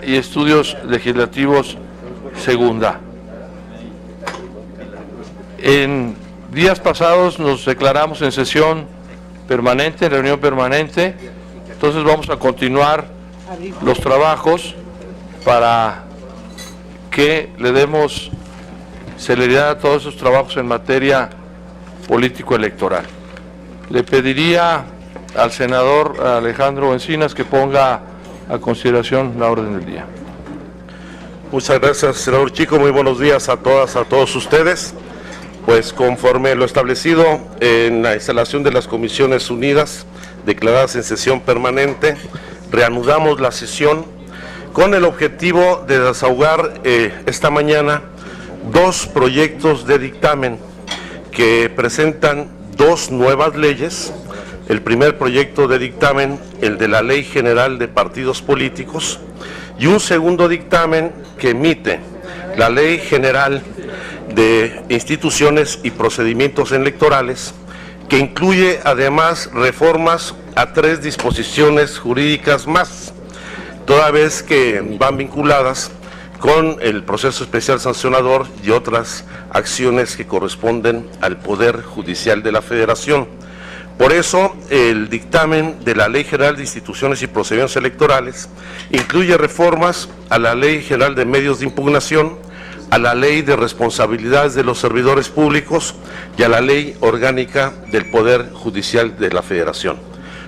y Estudios Legislativos Segunda. En días pasados nos declaramos en sesión permanente, en reunión permanente, entonces vamos a continuar los trabajos para que le demos celeridad a todos esos trabajos en materia político-electoral. Le pediría al senador Alejandro Encinas que ponga a consideración la orden del día. Muchas gracias, senador Chico. Muy buenos días a todas, a todos ustedes. Pues conforme lo establecido en la instalación de las Comisiones Unidas, declaradas en sesión permanente, reanudamos la sesión con el objetivo de desahogar esta mañana dos proyectos de dictamen que presentan dos nuevas leyes. El primer proyecto de dictamen, el de la Ley General de Partidos Políticos, y un segundo dictamen que emite la Ley General de Instituciones y Procedimientos Electorales, que incluye además reformas a 3 disposiciones jurídicas más, toda vez que van vinculadas con el proceso especial sancionador y otras acciones que corresponden al Poder Judicial de la Federación. Por eso, el dictamen de la Ley General de Instituciones y Procedimientos Electorales incluye reformas a la Ley General de Medios de Impugnación, a la Ley de Responsabilidades de los Servidores Públicos y a la Ley Orgánica del Poder Judicial de la Federación.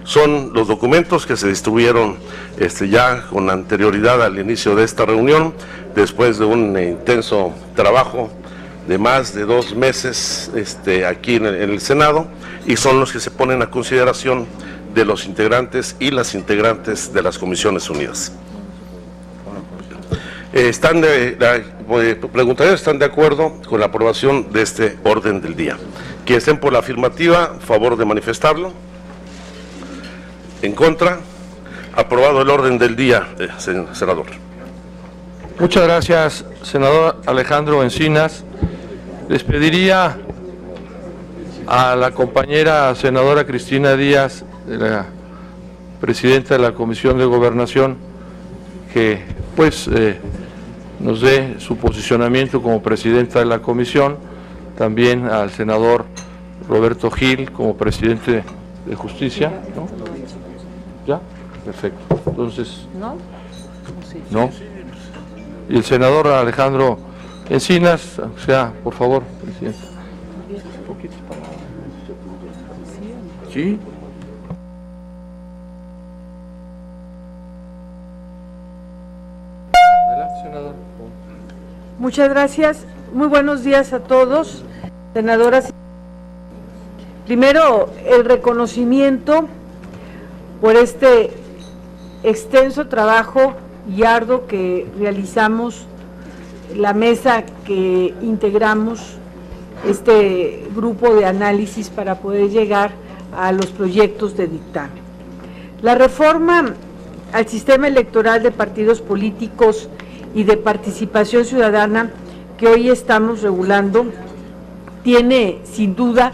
Son los documentos que se distribuyeron ya con anterioridad al inicio de esta reunión, después de un intenso trabajo de más de 2 meses aquí en el Senado, y son los que se ponen a consideración de los integrantes y las integrantes de las Comisiones Unidas. Preguntaría, ¿están de acuerdo con la aprobación de este orden del día? Quienes estén por la afirmativa, favor de manifestarlo. En contra, aprobado el orden del día, senador. Muchas gracias, senador Alejandro Encinas. Les pediría a la compañera senadora Cristina Díaz, la presidenta de la Comisión de Gobernación, que nos dé su posicionamiento como presidenta de la comisión, también al senador Roberto Gil como presidente de Justicia, ¿no? ¿Ya? Perfecto. Entonces, ¿no? Y el senador Alejandro Encinas, o sea, por favor, presidenta. Un poquito para... ¿Sí? Adelante, senador. Muchas gracias. Muy buenos días a todos, senadoras. Primero, el reconocimiento por este extenso trabajo y arduo que realizamos, la mesa que integramos, este grupo de análisis para poder llegar a los proyectos de dictamen. La reforma al sistema electoral de partidos políticos y de participación ciudadana que hoy estamos regulando tiene sin duda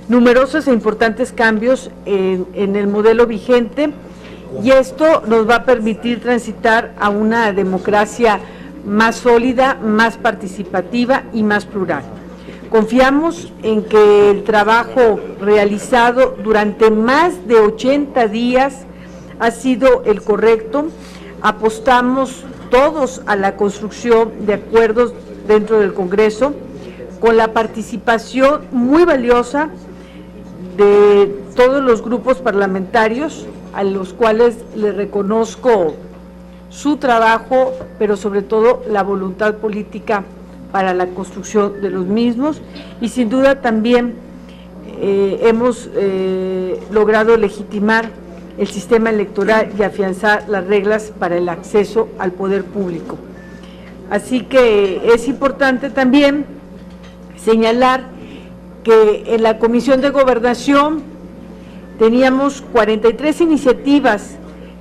numerosos e importantes cambios en el modelo vigente, y esto nos va a permitir transitar a una democracia más sólida, más participativa y más plural. Confiamos en que el trabajo realizado durante más de 80 días ha sido el correcto. Apostamos todos a la construcción de acuerdos dentro del Congreso, con la participación muy valiosa de todos los grupos parlamentarios, a los cuales les reconozco su trabajo, pero sobre todo la voluntad política para la construcción de los mismos, y sin duda también hemos logrado legitimar el sistema electoral y afianzar las reglas para el acceso al poder público. Así que es importante también señalar que en la Comisión de Gobernación teníamos 43 iniciativas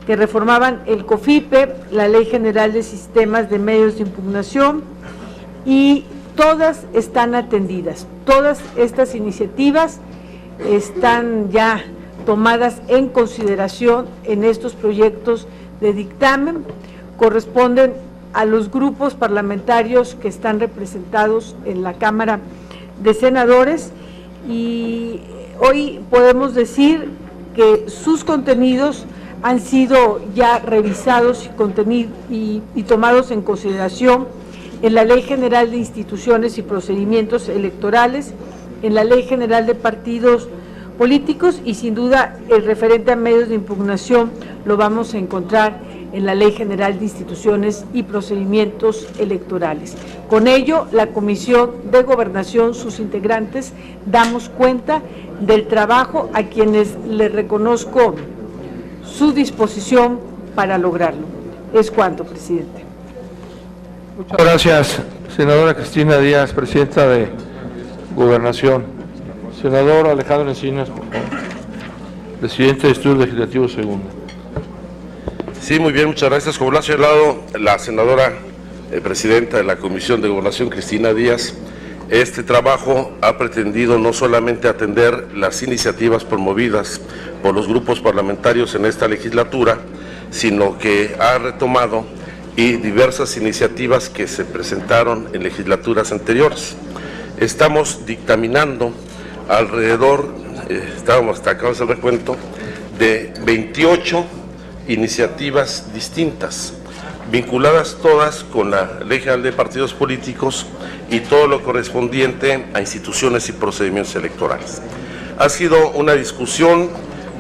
que reformaban el COFIPE, la Ley General de Sistemas de Medios de Impugnación, y todas están atendidas. Todas estas iniciativas están ya tomadas en consideración en estos proyectos de dictamen, corresponden a los grupos parlamentarios que están representados en la Cámara de Senadores, y hoy podemos decir que sus contenidos han sido ya revisados y tomados en consideración en la Ley General de Instituciones y Procedimientos Electorales, en la Ley General de Partidos Políticos, y sin duda el referente a medios de impugnación lo vamos a encontrar en la Ley General de Instituciones y Procedimientos Electorales. Con ello, la Comisión de Gobernación, sus integrantes, damos cuenta del trabajo a quienes les reconozco su disposición para lograrlo. Es cuanto, presidente. Muchas gracias, senadora Cristina Díaz, presidenta de Gobernación. Senador Alejandro Encinas, por favor, presidente de Estudio Legislativo Segundo. Sí, muy bien, muchas gracias. Como lo ha señalado la senadora presidenta de la Comisión de Gobernación, Cristina Díaz, este trabajo ha pretendido no solamente atender las iniciativas promovidas por los grupos parlamentarios en esta legislatura, sino que ha retomado diversas iniciativas que se presentaron en legislaturas anteriores. Estamos dictaminando alrededor, acabamos el recuento, de 28 iniciativas distintas, vinculadas todas con la Ley General de Partidos Políticos y todo lo correspondiente a instituciones y procedimientos electorales. Ha sido una discusión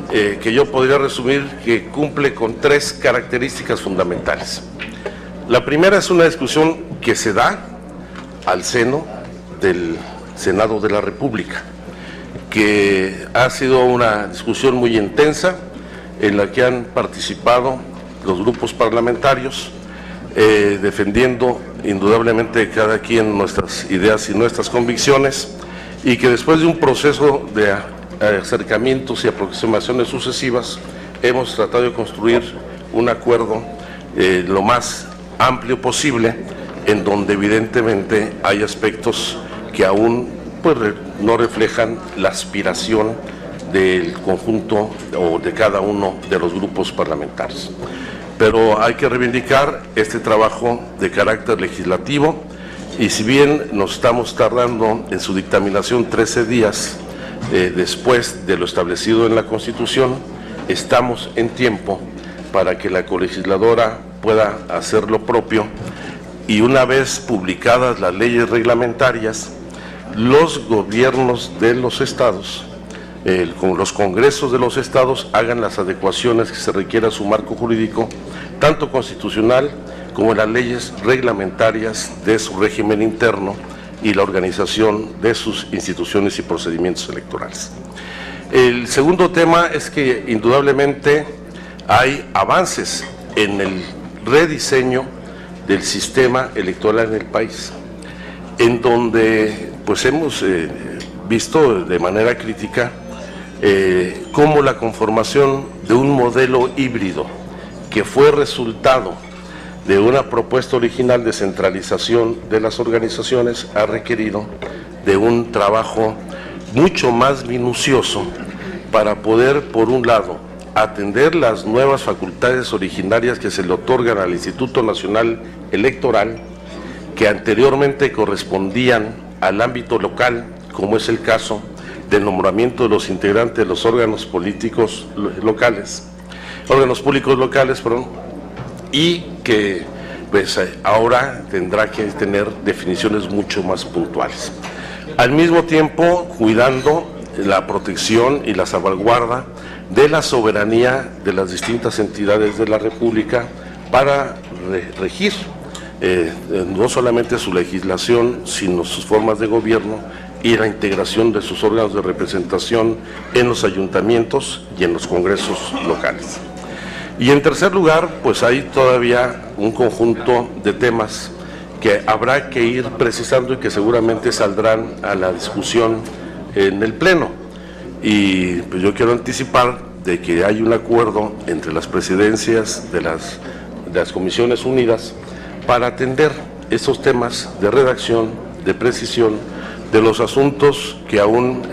que yo podría resumir que cumple con 3 características fundamentales. La primera es una discusión que se da al seno del Senado de la República, que ha sido una discusión muy intensa en la que han participado los grupos parlamentarios, defendiendo indudablemente cada quien nuestras ideas y nuestras convicciones, y que después de un proceso de acercamientos y aproximaciones sucesivas hemos tratado de construir un acuerdo lo más amplio posible, en donde evidentemente hay aspectos que aún no reflejan la aspiración del conjunto o de cada uno de los grupos parlamentarios. Pero hay que reivindicar este trabajo de carácter legislativo, y si bien nos estamos tardando en su dictaminación 13 días después de lo establecido en la Constitución, estamos en tiempo para que la colegisladora pueda hacer lo propio, y una vez publicadas las leyes reglamentarias, los gobiernos de los estados, con los congresos de los estados, hagan las adecuaciones que se requiera a su marco jurídico, tanto constitucional como en las leyes reglamentarias de su régimen interno y la organización de sus instituciones y procedimientos electorales. El segundo tema es que indudablemente hay avances en el rediseño del sistema electoral en el país, en donde pues hemos visto de manera crítica cómo la conformación de un modelo híbrido que fue resultado de una propuesta original de centralización de las organizaciones ha requerido de un trabajo mucho más minucioso para poder, por un lado, atender las nuevas facultades originarias que se le otorgan al Instituto Nacional Electoral, que anteriormente correspondían al ámbito local, como es el caso del nombramiento de los integrantes de los órganos políticos locales, y que pues ahora tendrá que tener definiciones mucho más puntuales. Al mismo tiempo, cuidando la protección y la salvaguarda de la soberanía de las distintas entidades de la República para regir no solamente su legislación, sino sus formas de gobierno y la integración de sus órganos de representación en los ayuntamientos y en los congresos locales. Y en tercer lugar, pues hay todavía un conjunto de temas que habrá que ir precisando y que seguramente saldrán a la discusión en el Pleno. Y pues yo quiero anticipar de que hay un acuerdo entre las presidencias de las Comisiones Unidas para atender esos temas de redacción, de precisión, de los asuntos que aún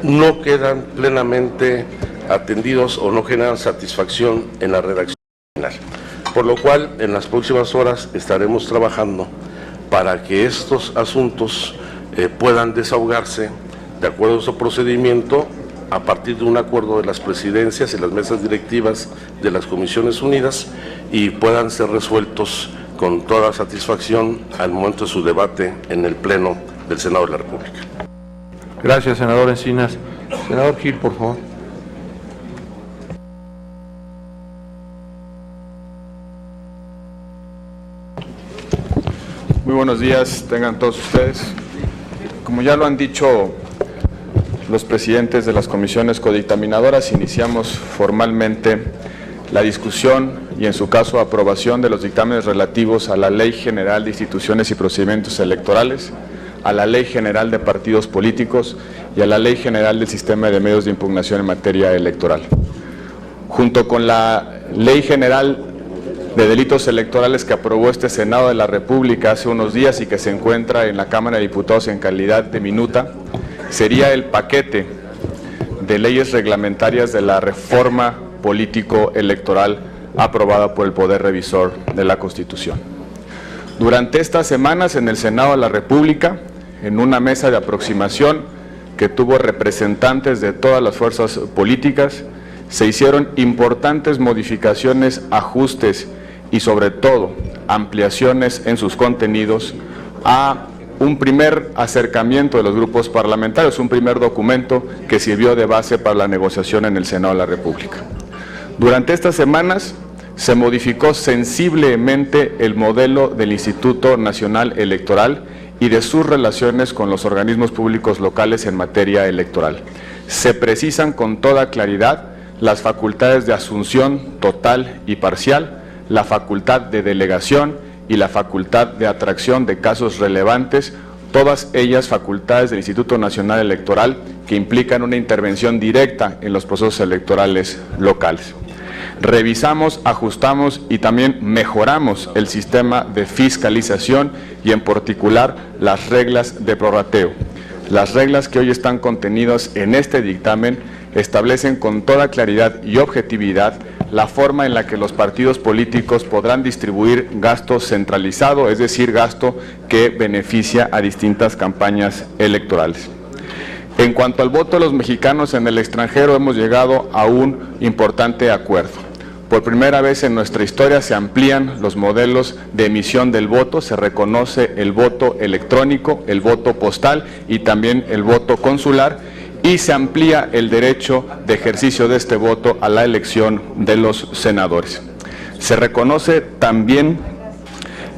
no quedan plenamente atendidos o no generan satisfacción en la redacción final. por lo cual en las próximas horas estaremos trabajando para que estos asuntos puedan desahogarse de acuerdo a su procedimiento a partir de un acuerdo de las presidencias y las mesas directivas de las Comisiones Unidas y puedan ser resueltos con toda satisfacción al momento de su debate en el Pleno del Senado de la República. Gracias, senador Encinas. Senador Gil, por favor. Muy buenos días, tengan todos ustedes. Como ya lo han dicho los presidentes de las comisiones codictaminadoras, iniciamos formalmente la discusión y, en su caso, aprobación de los dictámenes relativos a la Ley General de Instituciones y Procedimientos Electorales, a la Ley General de Partidos Políticos y a la Ley General del Sistema de Medios de Impugnación en materia electoral. Junto con la Ley General de Delitos Electorales que aprobó este Senado de la República hace unos días y que se encuentra en la Cámara de Diputados en calidad de minuta, sería el paquete de leyes reglamentarias de la reforma político-electoral aprobada por el Poder Revisor de la Constitución. Durante estas semanas en el Senado de la República, en una mesa de aproximación que tuvo representantes de todas las fuerzas políticas, se hicieron importantes modificaciones, ajustes y sobre todo ampliaciones en sus contenidos a un primer acercamiento de los grupos parlamentarios, un primer documento que sirvió de base para la negociación en el Senado de la República. Durante estas semanas se modificó sensiblemente el modelo del Instituto Nacional Electoral y de sus relaciones con los organismos públicos locales en materia electoral. Se precisan con toda claridad las facultades de asunción total y parcial, la facultad de delegación y la facultad de atracción de casos relevantes, todas ellas facultades del Instituto Nacional Electoral que implican una intervención directa en los procesos electorales locales. Revisamos, ajustamos y también mejoramos el sistema de fiscalización y en particular las reglas de prorrateo. Las reglas que hoy están contenidas en este dictamen establecen con toda claridad y objetividad la forma en la que los partidos políticos podrán distribuir gasto centralizado, es decir, gasto que beneficia a distintas campañas electorales. En cuanto al voto de los mexicanos en el extranjero, hemos llegado a un importante acuerdo. Por primera vez en nuestra historia se amplían los modelos de emisión del voto, se reconoce el voto electrónico, el voto postal y también el voto consular, y se amplía el derecho de ejercicio de este voto a la elección de los senadores. Se reconoce también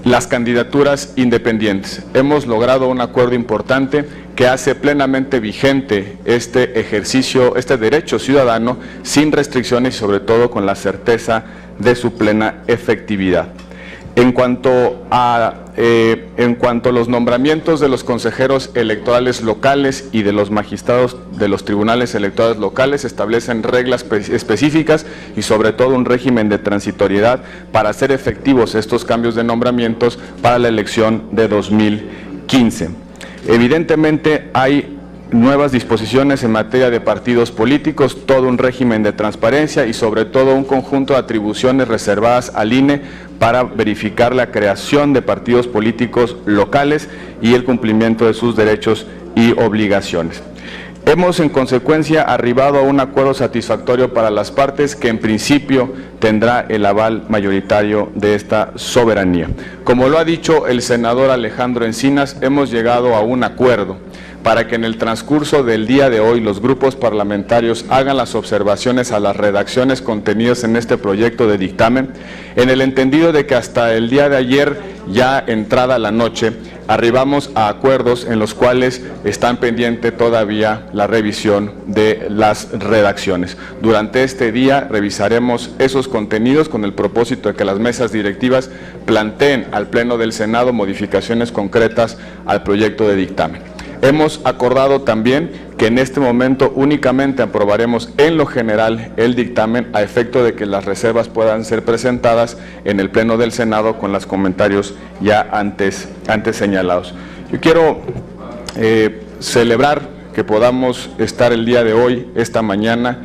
las candidaturas independientes. Hemos logrado un acuerdo importante que hace plenamente vigente este ejercicio, este derecho ciudadano, sin restricciones y sobre todo con la certeza de su plena efectividad. En cuanto a los nombramientos de los consejeros electorales locales y de los magistrados de los tribunales electorales locales, establecen reglas específicas y sobre todo un régimen de transitoriedad para hacer efectivos estos cambios de nombramientos para la elección de 2015. Evidentemente hay nuevas disposiciones en materia de partidos políticos, todo un régimen de transparencia y sobre todo un conjunto de atribuciones reservadas al INE para verificar la creación de partidos políticos locales y el cumplimiento de sus derechos y obligaciones. Hemos en consecuencia arribado a un acuerdo satisfactorio para las partes que en principio tendrá el aval mayoritario de esta soberanía. Como lo ha dicho el senador Alejandro Encinas, hemos llegado a un acuerdo para que en el transcurso del día de hoy los grupos parlamentarios hagan las observaciones a las redacciones contenidas en este proyecto de dictamen, en el entendido de que hasta el día de ayer, ya entrada la noche, arribamos a acuerdos en los cuales están pendiente todavía la revisión de las redacciones. Durante este día revisaremos esos contenidos con el propósito de que las mesas directivas planteen al Pleno del Senado modificaciones concretas al proyecto de dictamen. Hemos acordado también que en este momento únicamente aprobaremos en lo general el dictamen a efecto de que las reservas puedan ser presentadas en el Pleno del Senado con los comentarios ya antes señalados. Yo quiero celebrar que podamos estar el día de hoy, esta mañana,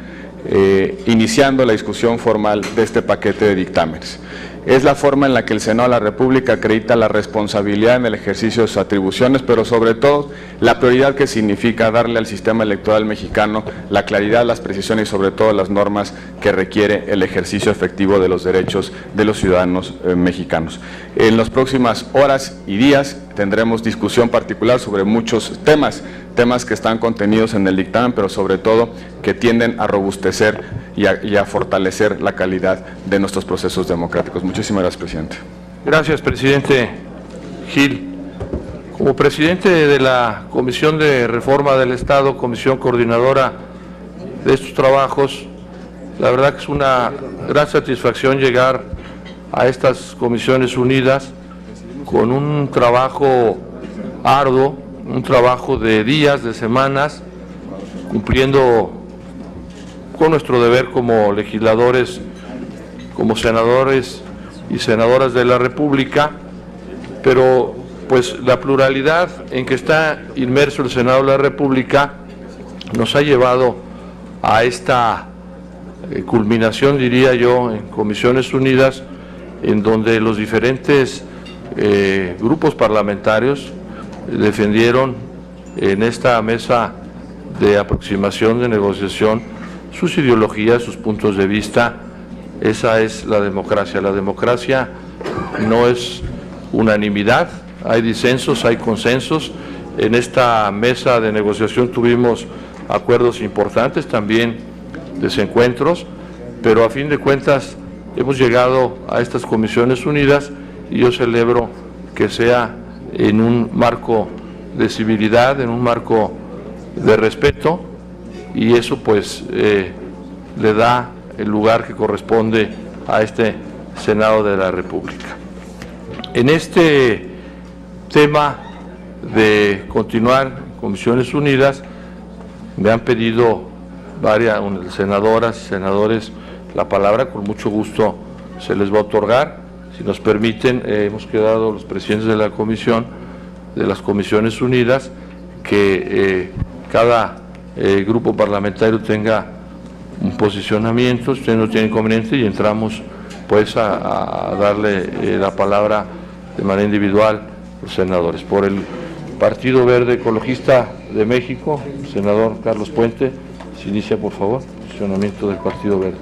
iniciando la discusión formal de este paquete de dictámenes. es la forma en la que el Senado de la República acredita la responsabilidad en el ejercicio de sus atribuciones, pero sobre todo la prioridad que significa darle al sistema electoral mexicano la claridad, las precisiones y sobre todo las normas que requiere el ejercicio efectivo de los derechos de los ciudadanos mexicanos. En las próximas horas y días tendremos discusión particular sobre muchos temas que están contenidos en el dictamen, pero sobre todo que tienden a robustecer y a fortalecer la calidad de nuestros procesos democráticos. Muchísimas gracias, presidente. Gracias, presidente Gil. Como presidente de la Comisión de Reforma del Estado, comisión coordinadora de estos trabajos, la verdad que es una gran satisfacción llegar a estas comisiones unidas con un trabajo arduo, un trabajo de días, de semanas, cumpliendo con nuestro deber como legisladores, como senadores y senadoras de la República, pero pues la pluralidad en que está inmerso el Senado de la República nos ha llevado a esta culminación, diría yo, en comisiones unidas, en donde los diferentes grupos parlamentarios defendieron en esta mesa de aproximación, de negociación, sus ideologías, sus puntos de vista. Esa es la democracia. La democracia no es unanimidad, hay disensos, hay consensos. En esta mesa de negociación tuvimos acuerdos importantes, también desencuentros, pero a fin de cuentas hemos llegado a estas comisiones unidas y yo celebro que sea en un marco de civilidad, en un marco de respeto, y eso pues le da el lugar que corresponde a este Senado de la República. En este tema de continuar comisiones unidas, me han pedido varias senadoras y senadores la palabra, con mucho gusto se les va a otorgar. Si nos permiten, hemos quedado los presidentes de la comisión, de las comisiones unidas, que cada grupo parlamentario tenga un posicionamiento, si usted no tiene inconveniente, y entramos pues a darle la palabra de manera individual a los senadores. Por el Partido Verde Ecologista de México, el senador Carlos Puente, se inicia por favor, posicionamiento del Partido Verde.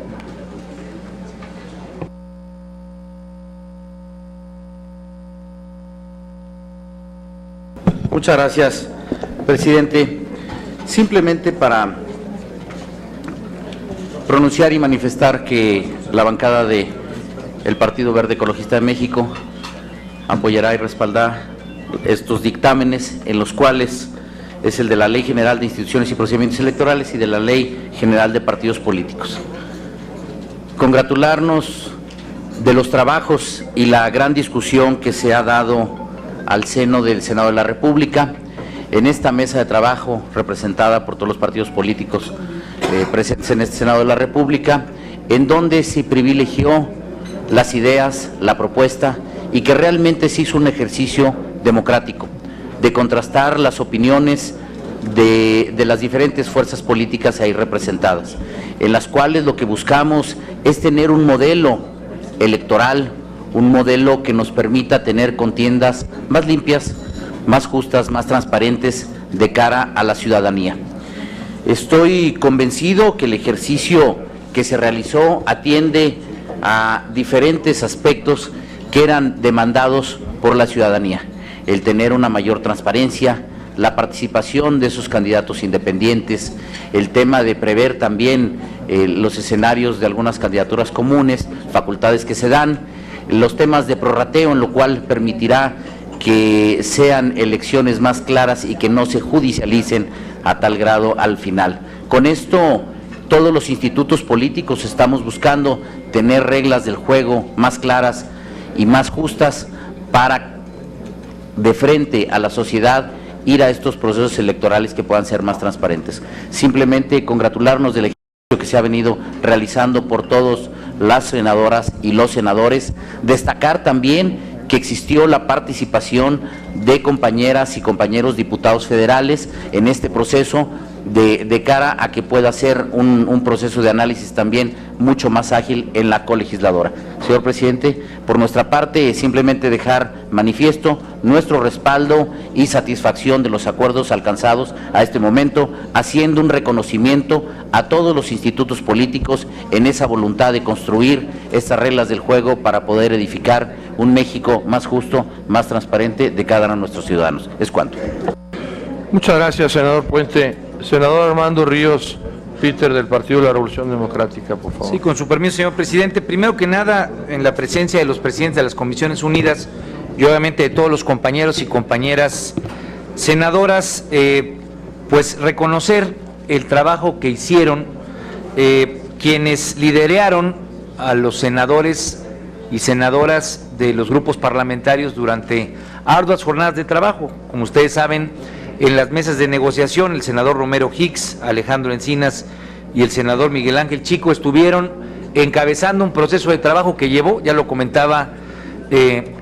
Muchas gracias, presidente. Simplemente para pronunciar y manifestar que la bancada del Partido Verde Ecologista de México apoyará y respaldará estos dictámenes, en los cuales es el de la Ley General de Instituciones y Procedimientos Electorales y de la Ley General de Partidos Políticos. Congratularnos de los trabajos y la gran discusión que se ha dado al seno del Senado de la República, en esta mesa de trabajo representada por todos los partidos políticos presentes en este Senado de la República, en donde se privilegió las ideas, la propuesta, y que realmente se hizo un ejercicio democrático de contrastar las opiniones de las diferentes fuerzas políticas ahí representadas, en las cuales lo que buscamos es tener un modelo electoral, un modelo que nos permita tener contiendas más limpias, más justas, más transparentes de cara a la ciudadanía. Estoy convencido que el ejercicio que se realizó atiende a diferentes aspectos que eran demandados por la ciudadanía: el tener una mayor transparencia, la participación de esos candidatos independientes, el tema de prever también los escenarios de algunas candidaturas comunes, facultades que se dan, los temas de prorrateo, en lo cual permitirá que sean elecciones más claras y que no se judicialicen a tal grado al final. Con esto, todos los institutos políticos estamos buscando tener reglas del juego más claras y más justas para, de frente a la sociedad, ir a estos procesos electorales que puedan ser más transparentes. Simplemente congratularnos del ejercicio que se ha venido realizando por todas las senadoras y los senadores, destacar también que existió la participación de compañeras y compañeros diputados federales en este proceso, de cara a que pueda ser un proceso de análisis también mucho más ágil en la colegisladora. Señor presidente, por nuestra parte, simplemente dejar manifiesto nuestro respaldo y satisfacción de los acuerdos alcanzados a este momento, haciendo un reconocimiento a todos los institutos políticos en esa voluntad de construir estas reglas del juego para poder edificar un México más justo, más transparente de cada uno de nuestros ciudadanos. Es cuanto. Muchas gracias, senador Puente. Senador Armando Ríos Peter, del Partido de la Revolución Democrática, por favor. Sí, con su permiso, señor presidente. Primero que nada, en la presencia de los presidentes de las Comisiones Unidas y obviamente de todos los compañeros y compañeras senadoras, pues reconocer el trabajo que hicieron quienes lideraron a los senadores y senadoras de los grupos parlamentarios durante arduas jornadas de trabajo. Como ustedes saben, en las mesas de negociación, el senador Romero Hicks, Alejandro Encinas y el senador Miguel Ángel Chico estuvieron encabezando un proceso de trabajo que llevó, ya lo comentaba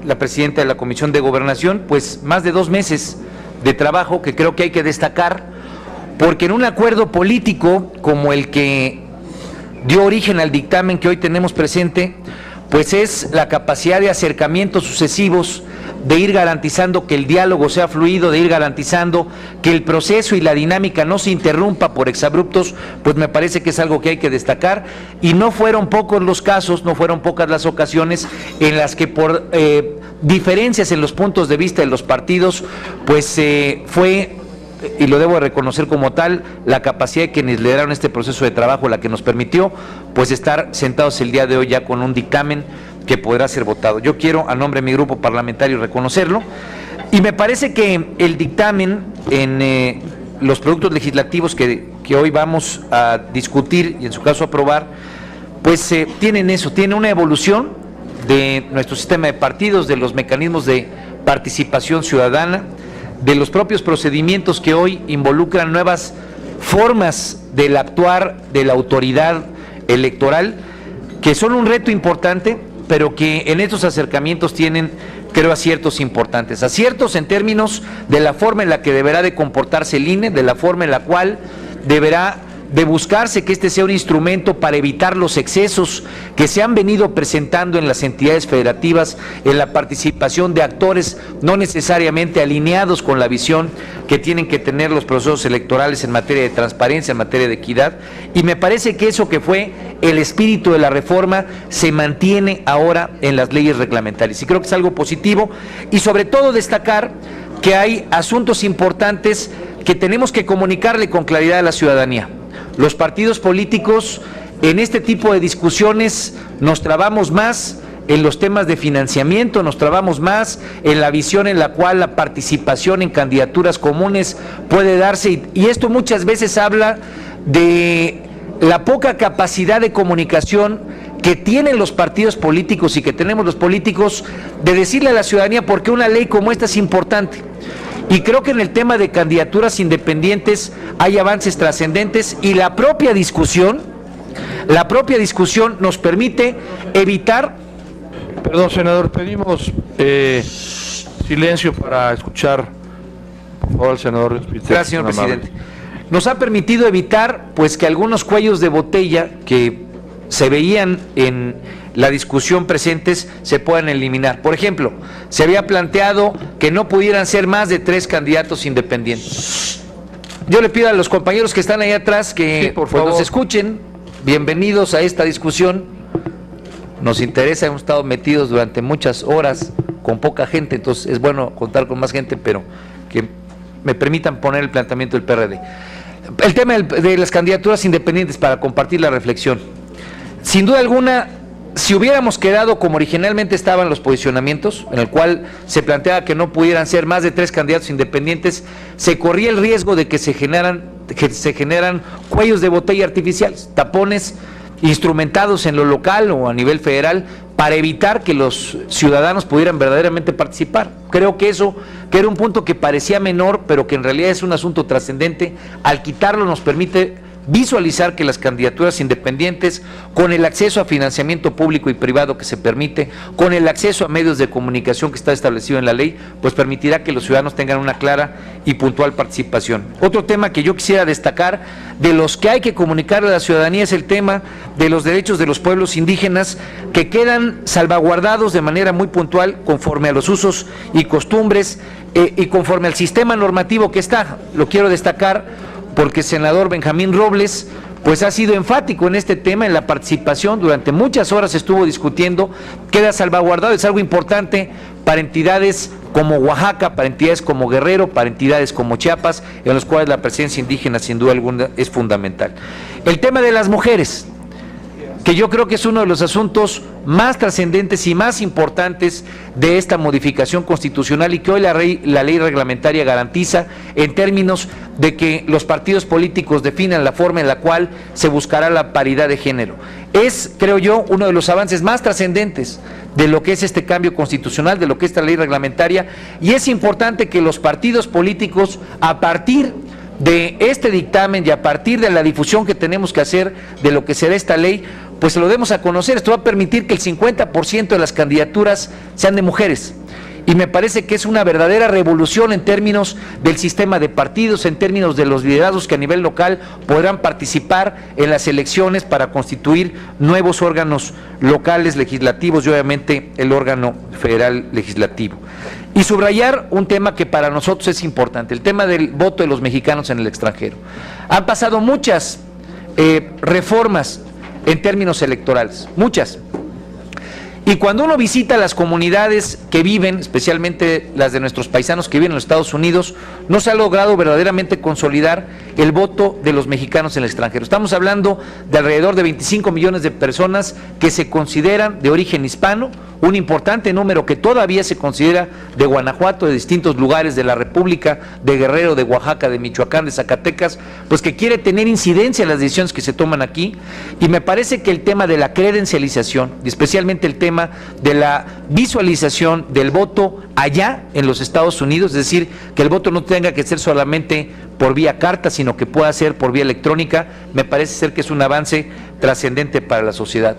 la presidenta de la Comisión de Gobernación, pues más de 2 meses de trabajo que creo que hay que destacar, porque en un acuerdo político como el que dio origen al dictamen que hoy tenemos presente, pues es la capacidad de acercamientos sucesivos, de ir garantizando que el diálogo sea fluido, de ir garantizando que el proceso y la dinámica no se interrumpa por exabruptos, pues me parece que es algo que hay que destacar, y no fueron pocos los casos, no fueron pocas las ocasiones en las que por diferencias en los puntos de vista de los partidos, pues fue, y lo debo reconocer como tal, la capacidad de quienes lideraron este proceso de trabajo la que nos permitió pues estar sentados el día de hoy ya con un dictamen que podrá ser votado. Yo quiero, a nombre de mi grupo parlamentario, reconocerlo, y me parece que el dictamen en los productos legislativos que hoy vamos a discutir y en su caso aprobar, pues tienen eso, tiene una evolución de nuestro sistema de partidos, de los mecanismos de participación ciudadana, de los propios procedimientos que hoy involucran nuevas formas del actuar de la autoridad electoral, que son un reto importante, pero que en estos acercamientos tienen, creo, aciertos importantes. Aciertos en términos de la forma en la que deberá de comportarse el INE, de la forma en la cual deberá de buscarse que este sea un instrumento para evitar los excesos que se han venido presentando en las entidades federativas, en la participación de actores no necesariamente alineados con la visión que tienen que tener los procesos electorales en materia de transparencia, en materia de equidad, y me parece que eso que fue el espíritu de la reforma se mantiene ahora en las leyes reglamentarias, y creo que es algo positivo, y sobre todo destacar que hay asuntos importantes que tenemos que comunicarle con claridad a la ciudadanía. Los partidos políticos en este tipo de discusiones nos trabamos más en los temas de financiamiento, nos trabamos más en la visión en la cual la participación en candidaturas comunes puede darse, y esto muchas veces habla de la poca capacidad de comunicación que tienen los partidos políticos y que tenemos los políticos de decirle a la ciudadanía por qué una ley como esta es importante. Y creo que en el tema de candidaturas independientes hay avances trascendentes, y la propia discusión nos permite evitar. Perdón, senador, pedimos silencio para escuchar, por favor, al senador. Gracias, señor presidente. Nos ha permitido evitar pues que algunos cuellos de botella que se veían en la discusión presentes se puedan eliminar. Por ejemplo, se había planteado que no pudieran ser más de 3 candidatos independientes. Yo le pido a los compañeros que están ahí atrás que por favor nos escuchen. Bienvenidos a esta discusión. Nos interesa, hemos estado metidos durante muchas horas con poca gente, entonces es bueno contar con más gente, pero que me permitan poner el planteamiento del PRD. El tema de las candidaturas independientes, para compartir la reflexión. Sin duda alguna, si hubiéramos quedado como originalmente estaban los posicionamientos, en el cual se planteaba que no pudieran ser más de 3 candidatos independientes, se corría el riesgo de que se generan cuellos de botella artificiales, tapones instrumentados en lo local o a nivel federal para evitar que los ciudadanos pudieran verdaderamente participar. Creo que eso, que era un punto que parecía menor, pero que en realidad es un asunto trascendente, al quitarlo nos permite visualizar que las candidaturas independientes, con el acceso a financiamiento público y privado que se permite, con el acceso a medios de comunicación que está establecido en la ley, pues permitirá que los ciudadanos tengan una clara y puntual participación. Otro tema que yo quisiera destacar, de los que hay que comunicarle a la ciudadanía, es el tema de los derechos de los pueblos indígenas, que quedan salvaguardados de manera muy puntual conforme a los usos y costumbres y conforme al sistema normativo que está. Lo quiero destacar porque el senador Benjamín Robles pues ha sido enfático en este tema, en la participación, durante muchas horas estuvo discutiendo, queda salvaguardado, es algo importante para entidades como Oaxaca, para entidades como Guerrero, para entidades como Chiapas, en los cuales la presencia indígena sin duda alguna es fundamental. El tema de las mujeres, que yo creo que es uno de los asuntos más trascendentes y más importantes de esta modificación constitucional, y que hoy la ley reglamentaria garantiza en términos de que los partidos políticos definan la forma en la cual se buscará la paridad de género. Es, creo yo, uno de los avances más trascendentes de lo que es este cambio constitucional, de lo que es esta ley reglamentaria, y es importante que los partidos políticos, a partir de este dictamen y a partir de la difusión que tenemos que hacer de lo que será esta ley, pues lo demos a conocer. Esto va a permitir que el 50% de las candidaturas sean de mujeres, y me parece que es una verdadera revolución en términos del sistema de partidos, en términos de los liderazgos que a nivel local podrán participar en las elecciones para constituir nuevos órganos locales legislativos y obviamente el órgano federal legislativo. Y subrayar un tema que para nosotros es importante, el tema del voto de los mexicanos en el extranjero. Han pasado muchas reformas en términos electorales, muchas. Y cuando uno visita las comunidades que viven, especialmente las de nuestros paisanos que viven en los Estados Unidos, no se ha logrado verdaderamente consolidar el voto de los mexicanos en el extranjero. Estamos hablando de alrededor de 25 millones de personas que se consideran de origen hispano, un importante número que todavía se considera de Guanajuato, de distintos lugares de la República, de Guerrero, de Oaxaca, de Michoacán, de Zacatecas, pues que quiere tener incidencia en las decisiones que se toman aquí. Y me parece que el tema de la credencialización, y especialmente el tema de la visualización del voto allá en los Estados Unidos, es decir, que el voto no tenga que ser solamente por vía carta, sino que pueda ser por vía electrónica, me parece ser que es un avance trascendente para la sociedad,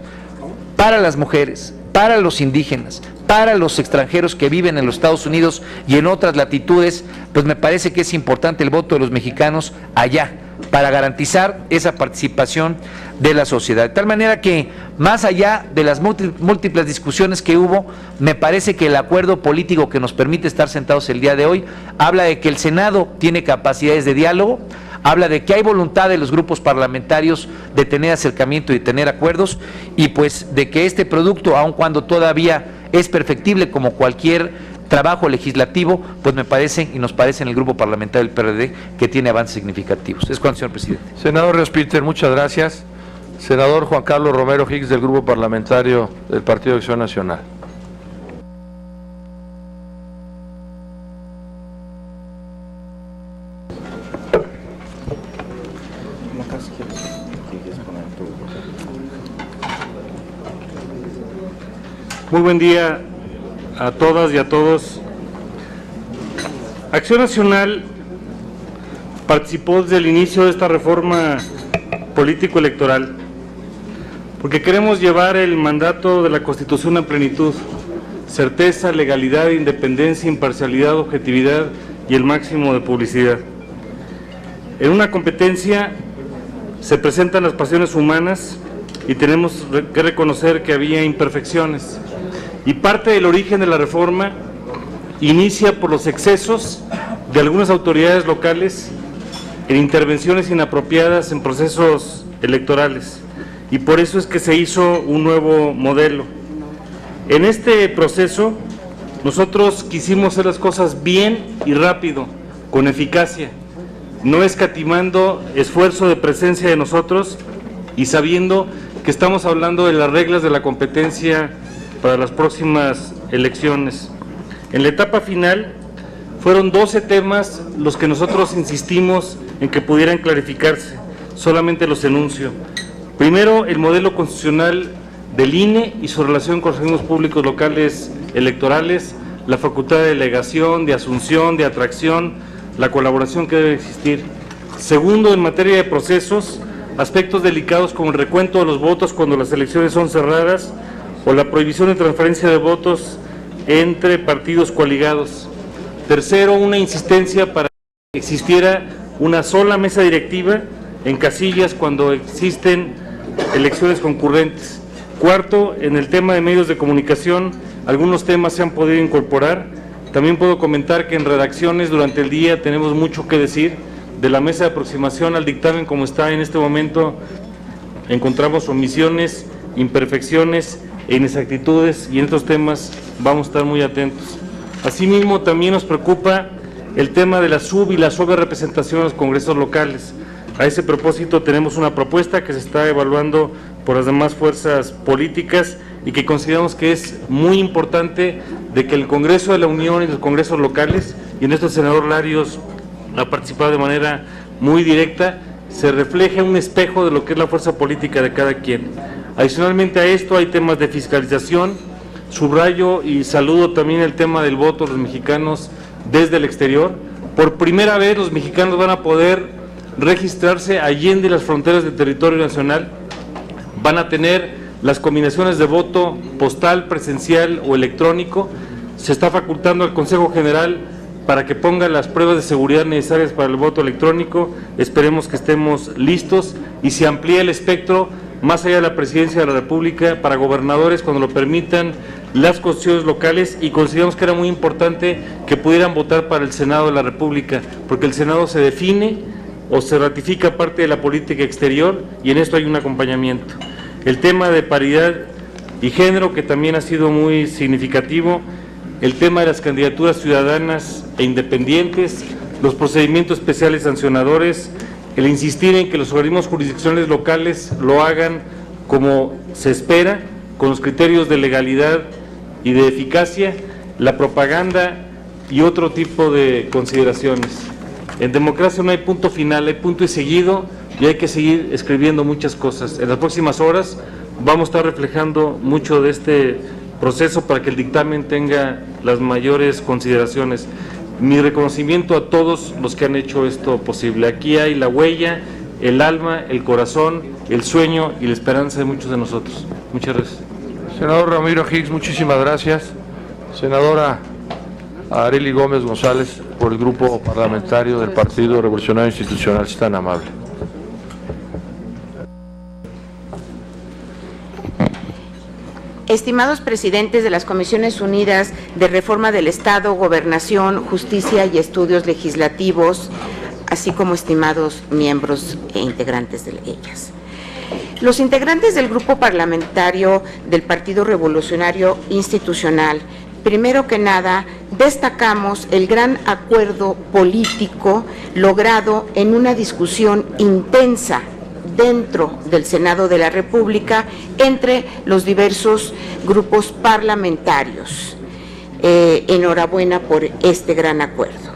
para las mujeres, para los indígenas, para los extranjeros que viven en los Estados Unidos y en otras latitudes. Pues me parece que es importante el voto de los mexicanos allá, para garantizar esa participación de la sociedad. De tal manera que, más allá de las múltiples discusiones que hubo, me parece que el acuerdo político que nos permite estar sentados el día de hoy habla de que el Senado tiene capacidades de diálogo, habla de que hay voluntad de los grupos parlamentarios de tener acercamiento y de tener acuerdos, y pues de que este producto, aun cuando todavía es perfectible como cualquier trabajo legislativo, pues me parece y nos parece en el grupo parlamentario del PRD que tiene avances significativos. Es cuanto, señor presidente. Senador Ríos Peter, muchas gracias. Senador Juan Carlos Romero Hicks, del grupo parlamentario del Partido de Acción Nacional. Muy buen día a todas y a todos. Acción Nacional participó desde el inicio de esta reforma político-electoral porque queremos llevar el mandato de la Constitución a plenitud: certeza, legalidad, independencia, imparcialidad, objetividad y el máximo de publicidad. En una competencia se presentan las pasiones humanas y tenemos que reconocer que había imperfecciones. Y parte del origen de la reforma inicia por los excesos de algunas autoridades locales en intervenciones inapropiadas en procesos electorales. Y por eso es que se hizo un nuevo modelo. En este proceso, nosotros quisimos hacer las cosas bien y rápido, con eficacia, no escatimando esfuerzo de presencia de nosotros y sabiendo que estamos hablando de las reglas de la competencia para las próximas elecciones. En la etapa final fueron 12 temas los que nosotros insistimos en que pudieran clarificarse, solamente los enuncio. Primero, el modelo constitucional del INE y su relación con los organismos públicos locales electorales, la facultad de delegación, de asunción, de atracción, la colaboración que debe existir. Segundo, en materia de procesos, aspectos delicados como el recuento de los votos cuando las elecciones son cerradas o la prohibición de transferencia de votos entre partidos coaligados. Tercero, una insistencia para que existiera una sola mesa directiva en casillas cuando existen elecciones concurrentes. Cuarto, en el tema de medios de comunicación, algunos temas se han podido incorporar. También puedo comentar que en redacciones durante el día tenemos mucho que decir. De la mesa de aproximación al dictamen como está en este momento, encontramos omisiones, imperfecciones e inexactitudes, y en estos temas vamos a estar muy atentos. Asimismo, también nos preocupa el tema de la y la sobrerepresentación en los congresos locales. A ese propósito tenemos una propuesta que se está evaluando por las demás fuerzas políticas y que consideramos que es muy importante de que el Congreso de la Unión y los congresos locales, y en esto el senador Larios ha participado de manera muy directa, se refleje un espejo de lo que es la fuerza política de cada quien. Adicionalmente a esto hay temas de fiscalización. Subrayo y saludo también el tema del voto de los mexicanos desde el exterior. Por primera vez los mexicanos van a poder registrarse allende las fronteras del territorio nacional, van a tener las combinaciones de voto postal, presencial o electrónico. Se está facultando al Consejo General para que ponga las pruebas de seguridad necesarias para el voto electrónico. Esperemos que estemos listos y se amplíe el espectro más allá de la Presidencia de la República para gobernadores cuando lo permitan las constituciones locales, y consideramos que era muy importante que pudieran votar para el Senado de la República, porque el Senado se define o se ratifica parte de la política exterior y en esto hay un acompañamiento. El tema de paridad y género, que también ha sido muy significativo, el tema de las candidaturas ciudadanas e independientes, los procedimientos especiales sancionadores, el insistir en que los organismos jurisdiccionales locales lo hagan como se espera, con los criterios de legalidad y de eficacia, la propaganda y otro tipo de consideraciones. En democracia no hay punto final, hay punto y seguido, y hay que seguir escribiendo muchas cosas. En las próximas horas vamos a estar reflejando mucho de este proceso para que el dictamen tenga las mayores consideraciones. Mi reconocimiento a todos los que han hecho esto posible. Aquí hay la huella, el alma, el corazón, el sueño y la esperanza de muchos de nosotros. Muchas gracias. Senador Ramiro Hicks, muchísimas gracias. Senadora Arely Gómez González, por el Grupo Parlamentario del Partido Revolucionario Institucional, si es tan amable. Estimados presidentes de las Comisiones Unidas de Reforma del Estado, Gobernación, Justicia y Estudios Legislativos, así como estimados miembros e integrantes de ellas. Los integrantes del Grupo Parlamentario del Partido Revolucionario Institucional, primero que nada, destacamos el gran acuerdo político logrado en una discusión intensa dentro del Senado de la República entre los diversos grupos parlamentarios. Enhorabuena por este gran acuerdo.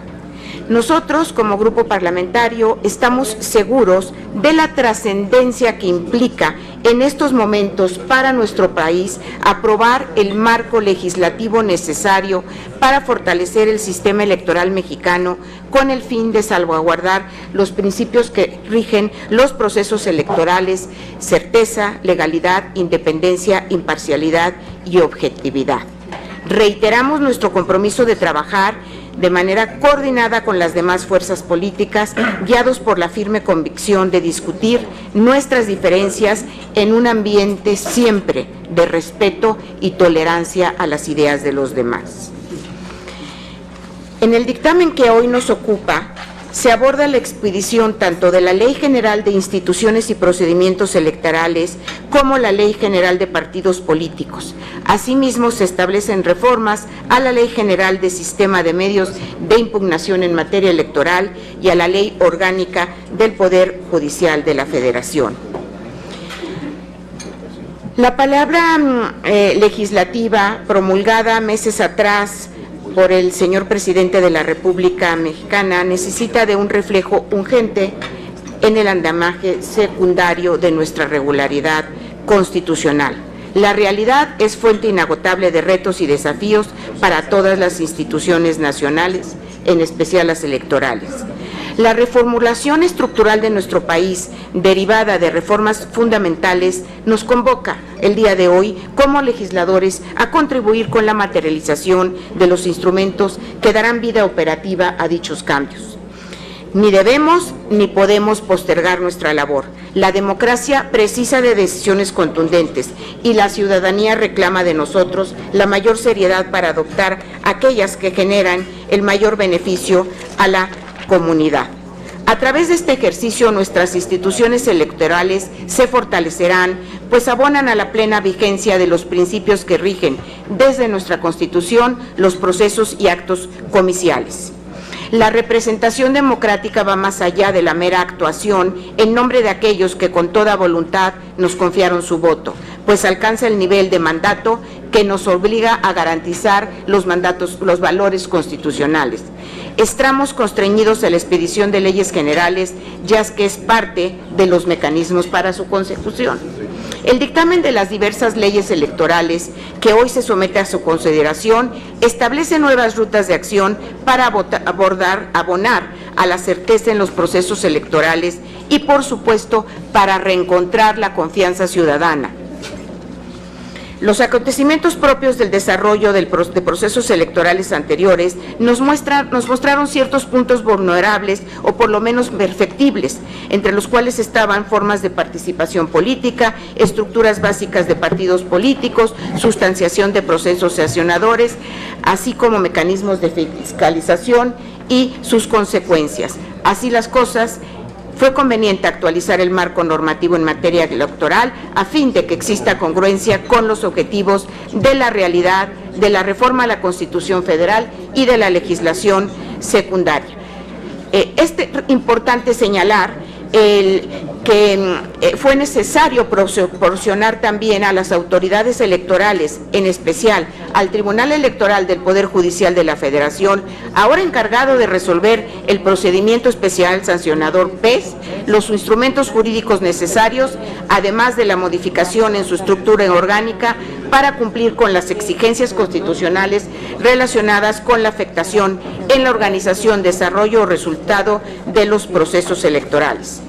Nosotros, como grupo parlamentario, estamos seguros de la trascendencia que implica en estos momentos para nuestro país aprobar el marco legislativo necesario para fortalecer el sistema electoral mexicano con el fin de salvaguardar los principios que rigen los procesos electorales: certeza, legalidad, independencia, imparcialidad y objetividad. Reiteramos nuestro compromiso de trabajar de manera coordinada con las demás fuerzas políticas, guiados por la firme convicción de discutir nuestras diferencias en un ambiente siempre de respeto y tolerancia a las ideas de los demás. En el dictamen que hoy nos ocupa, se aborda la expedición tanto de la Ley General de Instituciones y Procedimientos Electorales como la Ley General de Partidos Políticos. Asimismo, se establecen reformas a la Ley General de Sistema de Medios de Impugnación en materia electoral y a la Ley Orgánica del Poder Judicial de la Federación. La palabra legislativa, promulgada meses atrás por el señor presidente de la República Mexicana, necesita de un reflejo urgente en el andamiaje secundario de nuestra regularidad constitucional. La realidad es fuente inagotable de retos y desafíos para todas las instituciones nacionales, en especial las electorales. La reformulación estructural de nuestro país, derivada de reformas fundamentales, nos convoca el día de hoy como legisladores a contribuir con la materialización de los instrumentos que darán vida operativa a dichos cambios. Ni debemos ni podemos postergar nuestra labor. La democracia precisa de decisiones contundentes y la ciudadanía reclama de nosotros la mayor seriedad para adoptar aquellas que generan el mayor beneficio a la comunidad. A través de este ejercicio, nuestras instituciones electorales se fortalecerán, pues abonan a la plena vigencia de los principios que rigen desde nuestra Constitución los procesos y actos comiciales. La representación democrática va más allá de la mera actuación en nombre de aquellos que con toda voluntad nos confiaron su voto, pues alcanza el nivel de mandato que nos obliga a garantizar los valores constitucionales. Estamos constreñidos a la expedición de leyes generales, ya que es parte de los mecanismos para su consecución. El dictamen de las diversas leyes electorales que hoy se somete a su consideración establece nuevas rutas de acción para abonar a la certeza en los procesos electorales y, por supuesto, para reencontrar la confianza ciudadana. Los acontecimientos propios del desarrollo de procesos electorales anteriores nos mostraron ciertos puntos vulnerables o por lo menos perfectibles, entre los cuales estaban formas de participación política, estructuras básicas de partidos políticos, sustanciación de procesos sancionadores, así como mecanismos de fiscalización y sus consecuencias. Así las cosas, fue conveniente actualizar el marco normativo en materia electoral a fin de que exista congruencia con los objetivos de la realidad de la reforma a la Constitución Federal y de la legislación secundaria. Es importante señalar que fue necesario proporcionar también a las autoridades electorales, en especial al Tribunal Electoral del Poder Judicial de la Federación, ahora encargado de resolver el procedimiento especial sancionador PES, los instrumentos jurídicos necesarios, además de la modificación en su estructura orgánica para cumplir con las exigencias constitucionales relacionadas con la afectación en la organización, desarrollo o resultado de los procesos electorales.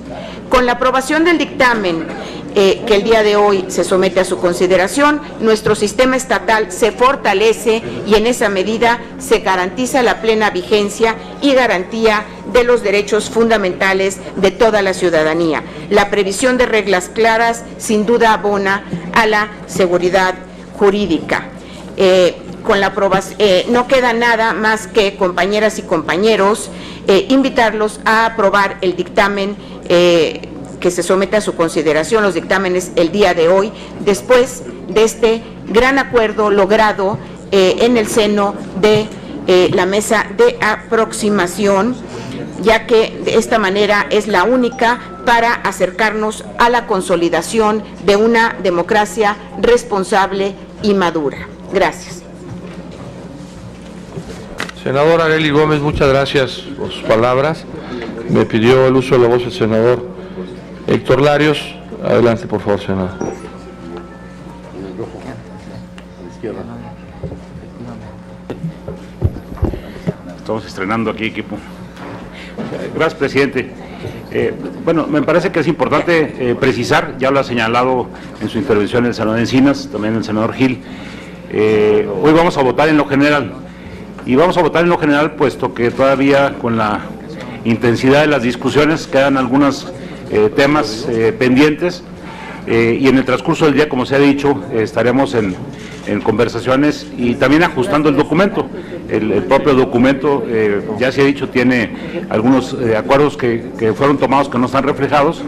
Con la aprobación del dictamen que el día de hoy se somete a su consideración, nuestro sistema estatal se fortalece y en esa medida se garantiza la plena vigencia y garantía de los derechos fundamentales de toda la ciudadanía. La previsión de reglas claras sin duda abona a la seguridad jurídica. Con la aprobación, no queda nada más que, compañeras y compañeros, invitarlos a aprobar el dictamen que se somete a su consideración, los dictámenes el día de hoy, después de este gran acuerdo logrado en el seno de la mesa de aproximación, ya que de esta manera es la única para acercarnos a la consolidación de una democracia responsable y madura. Gracias. Senadora Arely Gómez, muchas gracias por sus palabras. Me pidió el uso de la voz el senador Héctor Larios. Adelante, por favor, senador. Estamos estrenando aquí equipo. Gracias, presidente. Bueno, me parece que es importante precisar, ya lo ha señalado en su intervención el senador Encinas, también el senador Gil. Hoy vamos a votar en lo general, y vamos a votar en lo general puesto que todavía con la intensidad de las discusiones quedan algunos temas pendientes, y en el transcurso del día, como se ha dicho, estaremos en conversaciones y también ajustando el documento. El propio documento, ya se ha dicho, tiene algunos acuerdos que fueron tomados que no están reflejados,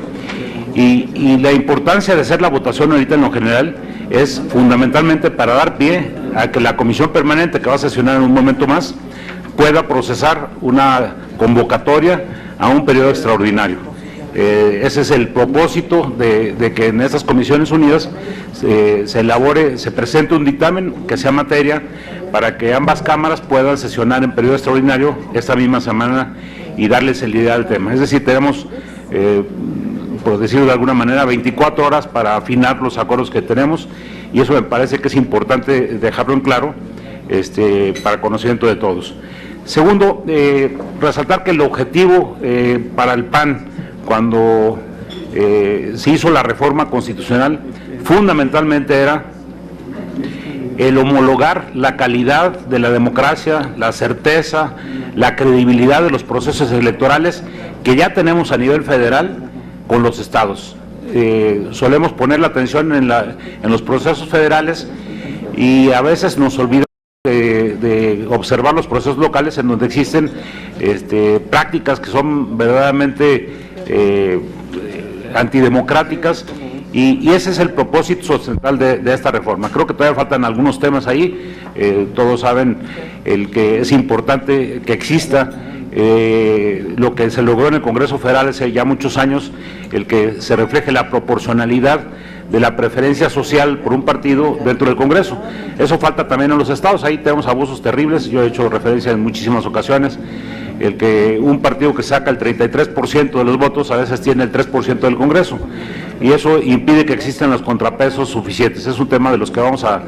y la importancia de hacer la votación ahorita en lo general es fundamentalmente para dar pie a que la comisión permanente, que va a sesionar en un momento más, pueda procesar una convocatoria a un periodo extraordinario. Ese es el propósito de que en estas comisiones unidas se elabore, se presente un dictamen que sea materia para que ambas cámaras puedan sesionar en periodo extraordinario esta misma semana y darle celeridad al tema. Es decir, tenemos, por decirlo de alguna manera, 24 horas para afinar los acuerdos que tenemos, y eso me parece que es importante dejarlo en claro, para conocimiento de todos. Segundo, resaltar que el objetivo para el PAN, cuando se hizo la reforma constitucional, fundamentalmente era el homologar la calidad de la democracia, la certeza, la credibilidad de los procesos electorales que ya tenemos a nivel federal con los estados. Solemos poner la atención en los procesos federales y a veces nos olvidamos de observar los procesos locales en donde existen prácticas que son verdaderamente antidemocráticas, y ese es el propósito central de esta reforma. Creo que todavía faltan algunos temas ahí. Todos saben el que es importante que exista lo que se logró en el Congreso Federal hace ya muchos años, el que se refleje la proporcionalidad de la preferencia social por un partido dentro del Congreso. Eso falta también en los estados. Ahí tenemos abusos terribles. Yo he hecho referencia en muchísimas ocasiones, el que un partido que saca el 33% de los votos a veces tiene el 3% del Congreso, y eso impide que existan los contrapesos suficientes. Es un tema de los que vamos a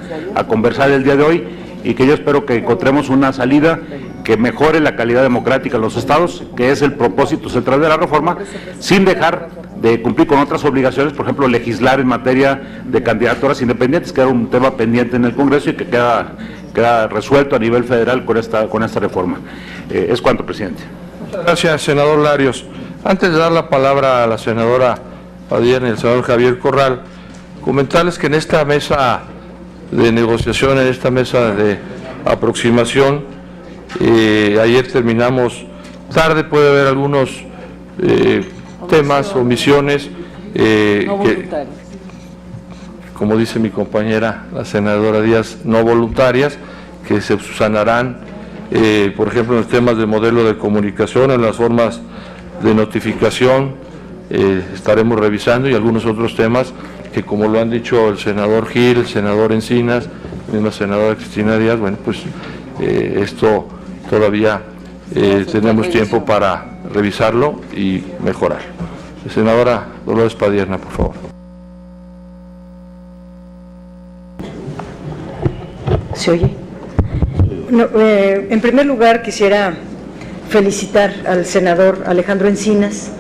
conversar el día de hoy, y que yo espero que encontremos una salida que mejore la calidad democrática en los estados, que es el propósito central de la reforma, sin dejar de cumplir con otras obligaciones, por ejemplo, legislar en materia de candidaturas independientes, que era un tema pendiente en el Congreso y que queda resuelto a nivel federal con esta reforma. Es cuanto, presidente. Muchas gracias, senador Larios. Antes de dar la palabra a la senadora Padierna y al senador Javier Corral, comentarles que en esta mesa de negociación, en esta mesa de aproximación, ayer terminamos tarde, puede haber algunos temas, omisiones, que, como dice mi compañera, la senadora Díaz, no voluntarias, que se subsanarán, por ejemplo, en los temas de modelo de comunicación, en las formas de notificación, estaremos revisando, y algunos otros temas que, como lo han dicho el senador Gil, el senador Encinas, la misma senadora Cristina Díaz, bueno, pues esto todavía tenemos tiempo para revisarlo y mejorar. Senadora Dolores Padierna, por favor. ¿Se oye? No, en primer lugar, quisiera felicitar al senador Alejandro Encinas,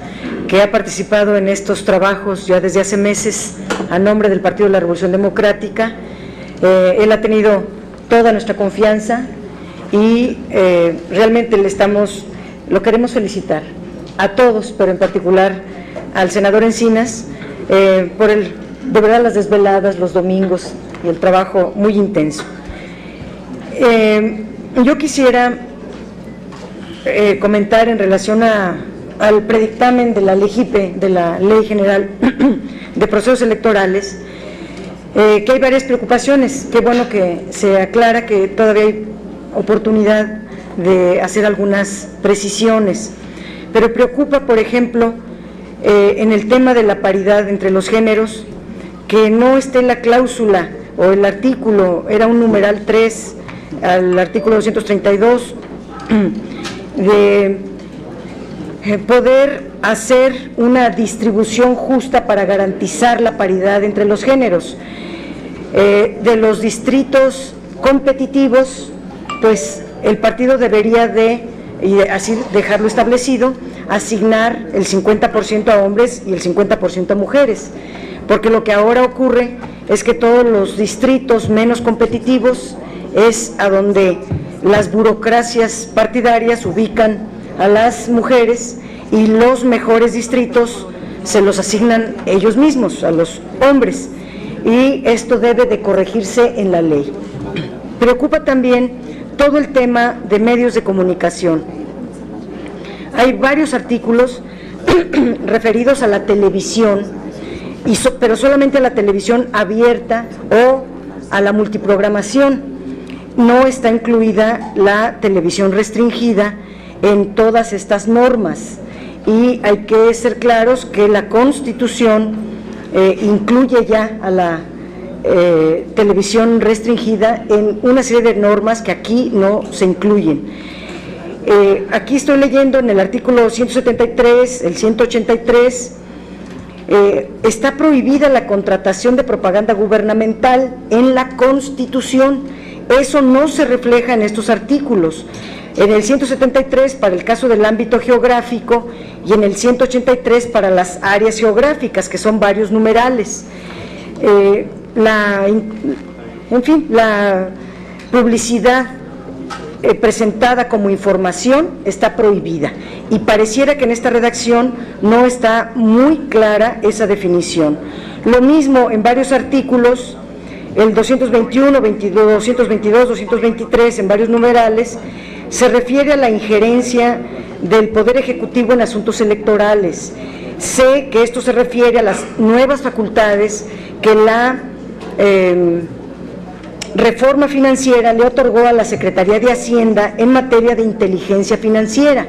que ha participado en estos trabajos ya desde hace meses a nombre del Partido de la Revolución Democrática. Él ha tenido toda nuestra confianza y realmente lo queremos felicitar a todos, pero en particular al senador Encinas, por de verdad las desveladas, los domingos y el trabajo muy intenso. Yo quisiera comentar en relación al predictamen de la LEGIPE, de la Ley General de Procesos Electorales, que hay varias preocupaciones. Qué bueno que se aclara que todavía hay oportunidad de hacer algunas precisiones, pero preocupa, por ejemplo, en el tema de la paridad entre los géneros, que no esté la cláusula o el artículo, era un numeral 3 al artículo 232, de poder hacer una distribución justa para garantizar la paridad entre los géneros. De los distritos competitivos, pues el partido debería y así dejarlo establecido, asignar el 50% a hombres y el 50% a mujeres, porque lo que ahora ocurre es que todos los distritos menos competitivos es a donde las burocracias partidarias ubican a las mujeres, y los mejores distritos se los asignan ellos mismos, a los hombres, y esto debe de corregirse en la ley. Preocupa también todo el tema de medios de comunicación. Hay varios artículos referidos a la televisión, pero solamente a la televisión abierta o a la multiprogramación. No está incluida la televisión restringida en todas estas normas, y hay que ser claros que la Constitución incluye ya a la televisión restringida en una serie de normas que aquí no se incluyen. Aquí estoy leyendo en el artículo 173, el 183, está prohibida la contratación de propaganda gubernamental en la Constitución. Eso no se refleja en estos artículos. en el 173 para el caso del ámbito geográfico y en el 183 para las áreas geográficas, que son varios numerales. La publicidad presentada como información está prohibida y pareciera que en esta redacción no está muy clara esa definición. Lo mismo en varios artículos, el 221, 222, 223, en varios numerales, se refiere a la injerencia del Poder Ejecutivo en asuntos electorales. Sé que esto se refiere a las nuevas facultades que la reforma financiera le otorgó a la Secretaría de Hacienda en materia de inteligencia financiera.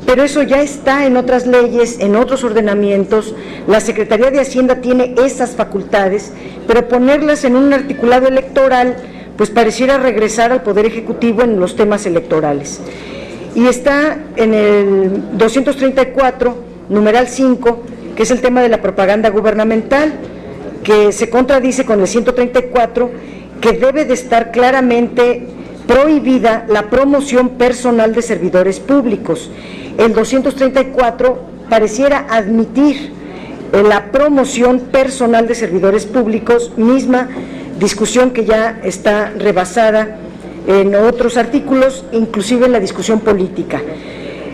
Pero eso ya está en otras leyes, en otros ordenamientos. La Secretaría de Hacienda tiene esas facultades, pero ponerlas en un articulado electoral, pues pareciera regresar al Poder Ejecutivo en los temas electorales. Y está en el 234, numeral 5, que es el tema de la propaganda gubernamental, que se contradice con el 134, que debe de estar claramente prohibida la promoción personal de servidores públicos. El 234 pareciera admitir la promoción personal de servidores públicos, misma discusión que ya está rebasada en otros artículos, inclusive en la discusión política.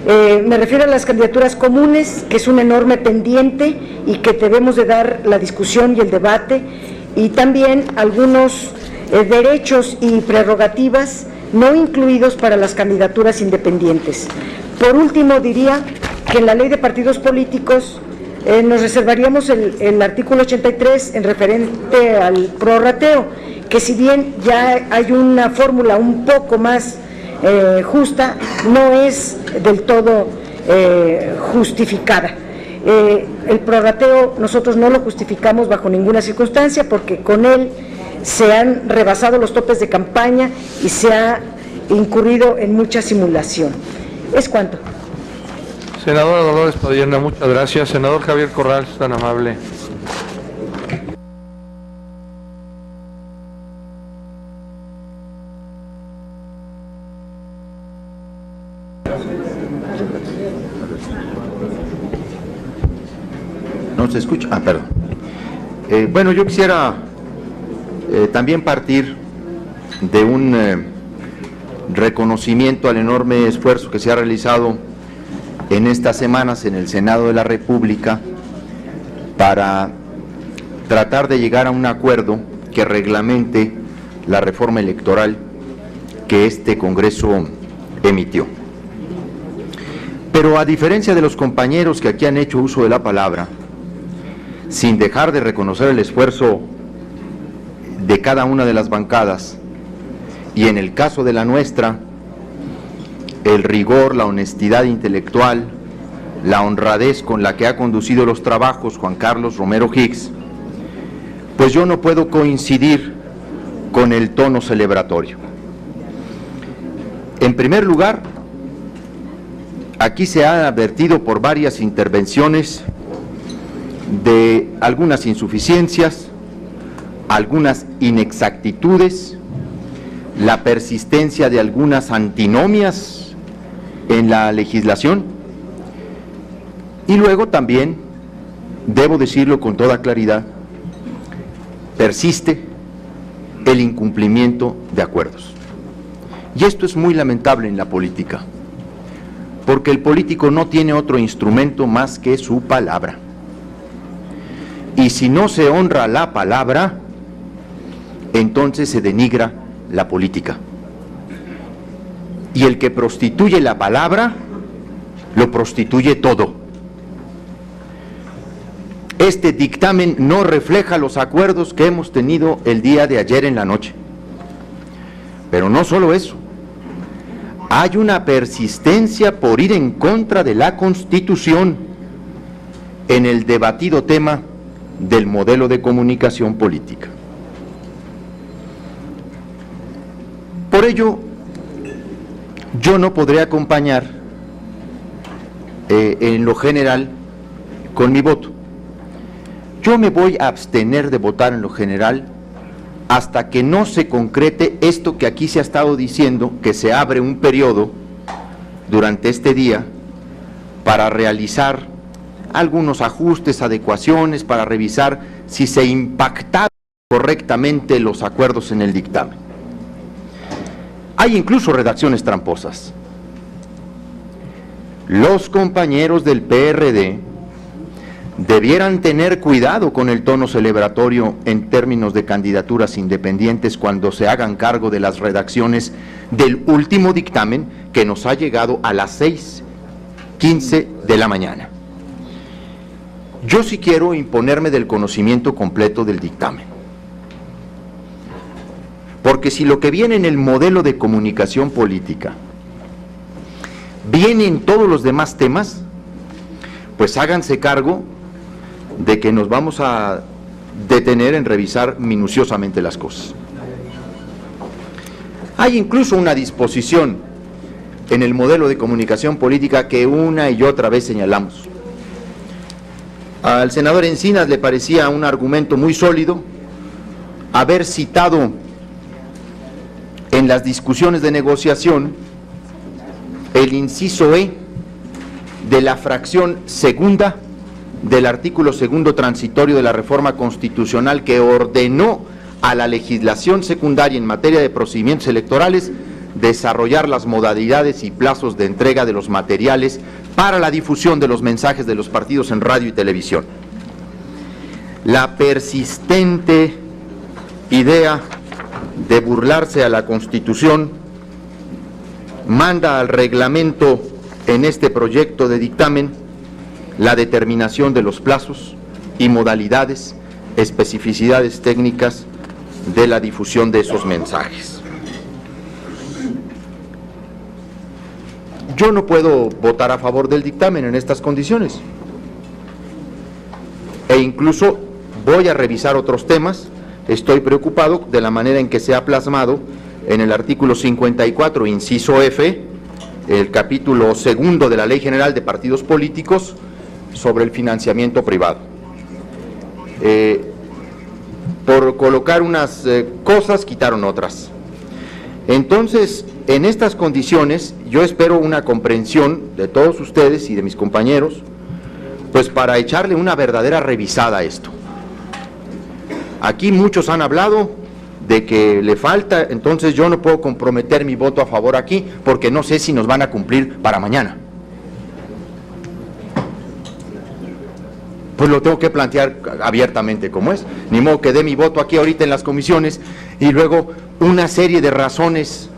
Me refiero a las candidaturas comunes, que es un enorme pendiente y que debemos de dar la discusión y el debate, y también algunos derechos y prerrogativas no incluidos para las candidaturas independientes. Por último, diría que en la ley de partidos políticos nos reservaríamos el artículo 83 en referente al prorrateo, que si bien ya hay una fórmula un poco más justa, no es del todo justificada. El prorrateo nosotros no lo justificamos bajo ninguna circunstancia, porque con él se han rebasado los topes de campaña y se ha incurrido en mucha simulación. ¿Es cuánto? Senadora Dolores Padierna, muchas gracias. Senador Javier Corral, tan amable. ¿No se escucha? Ah, perdón. Bueno, yo quisiera también partir de un reconocimiento al enorme esfuerzo que se ha realizado en estas semanas en el Senado de la República para tratar de llegar a un acuerdo que reglamente la reforma electoral que este Congreso emitió. Pero a diferencia de los compañeros que aquí han hecho uso de la palabra, sin dejar de reconocer el esfuerzo de cada una de las bancadas, y en el caso de la nuestra, el rigor, la honestidad intelectual, la honradez con la que ha conducido los trabajos Juan Carlos Romero Hicks, pues yo no puedo coincidir con el tono celebratorio. En primer lugar, aquí se ha advertido por varias intervenciones de algunas insuficiencias, algunas inexactitudes, la persistencia de algunas antinomias en la legislación, y luego también, debo decirlo con toda claridad, persiste el incumplimiento de acuerdos. Y esto es muy lamentable en la política, porque el político no tiene otro instrumento más que su palabra. Y si no se honra la palabra, entonces se denigra la política. Y el que prostituye la palabra, lo prostituye todo. Este dictamen no refleja los acuerdos que hemos tenido el día de ayer en la noche. Pero no solo eso, hay una persistencia por ir en contra de la Constitución en el debatido tema del modelo de comunicación política. Por ello, yo no podré acompañar en lo general con mi voto. Yo me voy a abstener de votar en lo general hasta que no se concrete esto que aquí se ha estado diciendo, que se abre un periodo durante este día para realizar algunos ajustes, adecuaciones, para revisar si se impactaron correctamente los acuerdos en el dictamen. Hay incluso redacciones tramposas. Los compañeros del PRD debieran tener cuidado con el tono celebratorio en términos de candidaturas independientes cuando se hagan cargo de las redacciones del último dictamen que nos ha llegado a las 6:15 de la mañana. Yo sí quiero imponerme del conocimiento completo del dictamen, porque si lo que viene en el modelo de comunicación política viene en todos los demás temas, pues háganse cargo de que nos vamos a detener en revisar minuciosamente las cosas. Hay incluso una disposición en el modelo de comunicación política que una y otra vez señalamos. Al senador Encinas le parecía un argumento muy sólido haber citado en las discusiones de negociación el inciso E de la fracción segunda del artículo segundo transitorio de la reforma constitucional que ordenó a la legislación secundaria en materia de procedimientos electorales desarrollar las modalidades y plazos de entrega de los materiales para la difusión de los mensajes de los partidos en radio y televisión. La persistente idea de burlarse a la Constitución manda al reglamento en este proyecto de dictamen la determinación de los plazos y modalidades, especificidades técnicas de la difusión de esos mensajes. Yo no puedo votar a favor del dictamen en estas condiciones, e incluso voy a revisar otros temas. Estoy preocupado de la manera en que se ha plasmado en el artículo 54, inciso F, el capítulo segundo de la Ley General de Partidos Políticos sobre el financiamiento privado. Por colocar unas cosas, quitaron otras. Entonces, en estas condiciones, yo espero una comprensión de todos ustedes y de mis compañeros, pues para echarle una verdadera revisada a esto. Aquí muchos han hablado de que le falta, entonces yo no puedo comprometer mi voto a favor aquí, porque no sé si nos van a cumplir para mañana. Pues lo tengo que plantear abiertamente como es. Ni modo que dé mi voto aquí ahorita en las comisiones y luego una serie de razones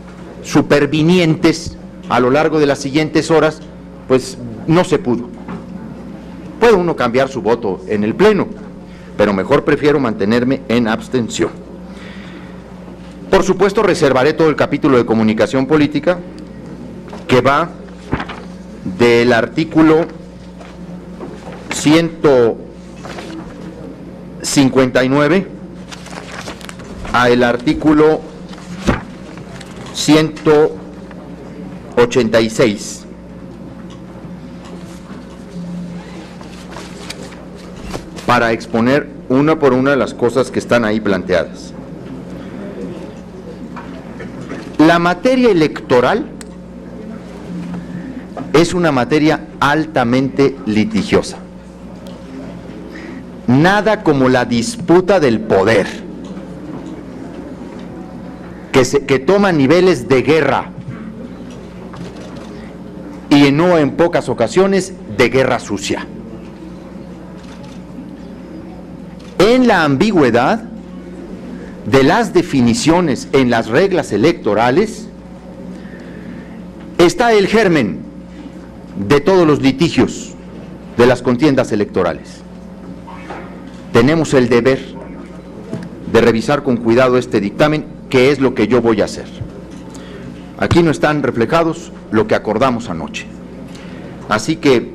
supervinientes a lo largo de las siguientes horas, pues no se pudo. Puede uno cambiar su voto en el pleno, pero mejor prefiero mantenerme en abstención. Por supuesto, reservaré todo el capítulo de comunicación política, que va del artículo 159 al artículo 186. Para exponer una por una las cosas que están ahí planteadas. La materia electoral es una materia altamente litigiosa. Nada como la disputa del poder, que toma niveles de guerra y no en pocas ocasiones de guerra sucia. En la ambigüedad de las definiciones en las reglas electorales está el germen de todos los litigios de las contiendas electorales. Tenemos el deber de revisar con cuidado este dictamen, que es lo que yo voy a hacer. Aquí no están reflejados lo que acordamos anoche. Así que,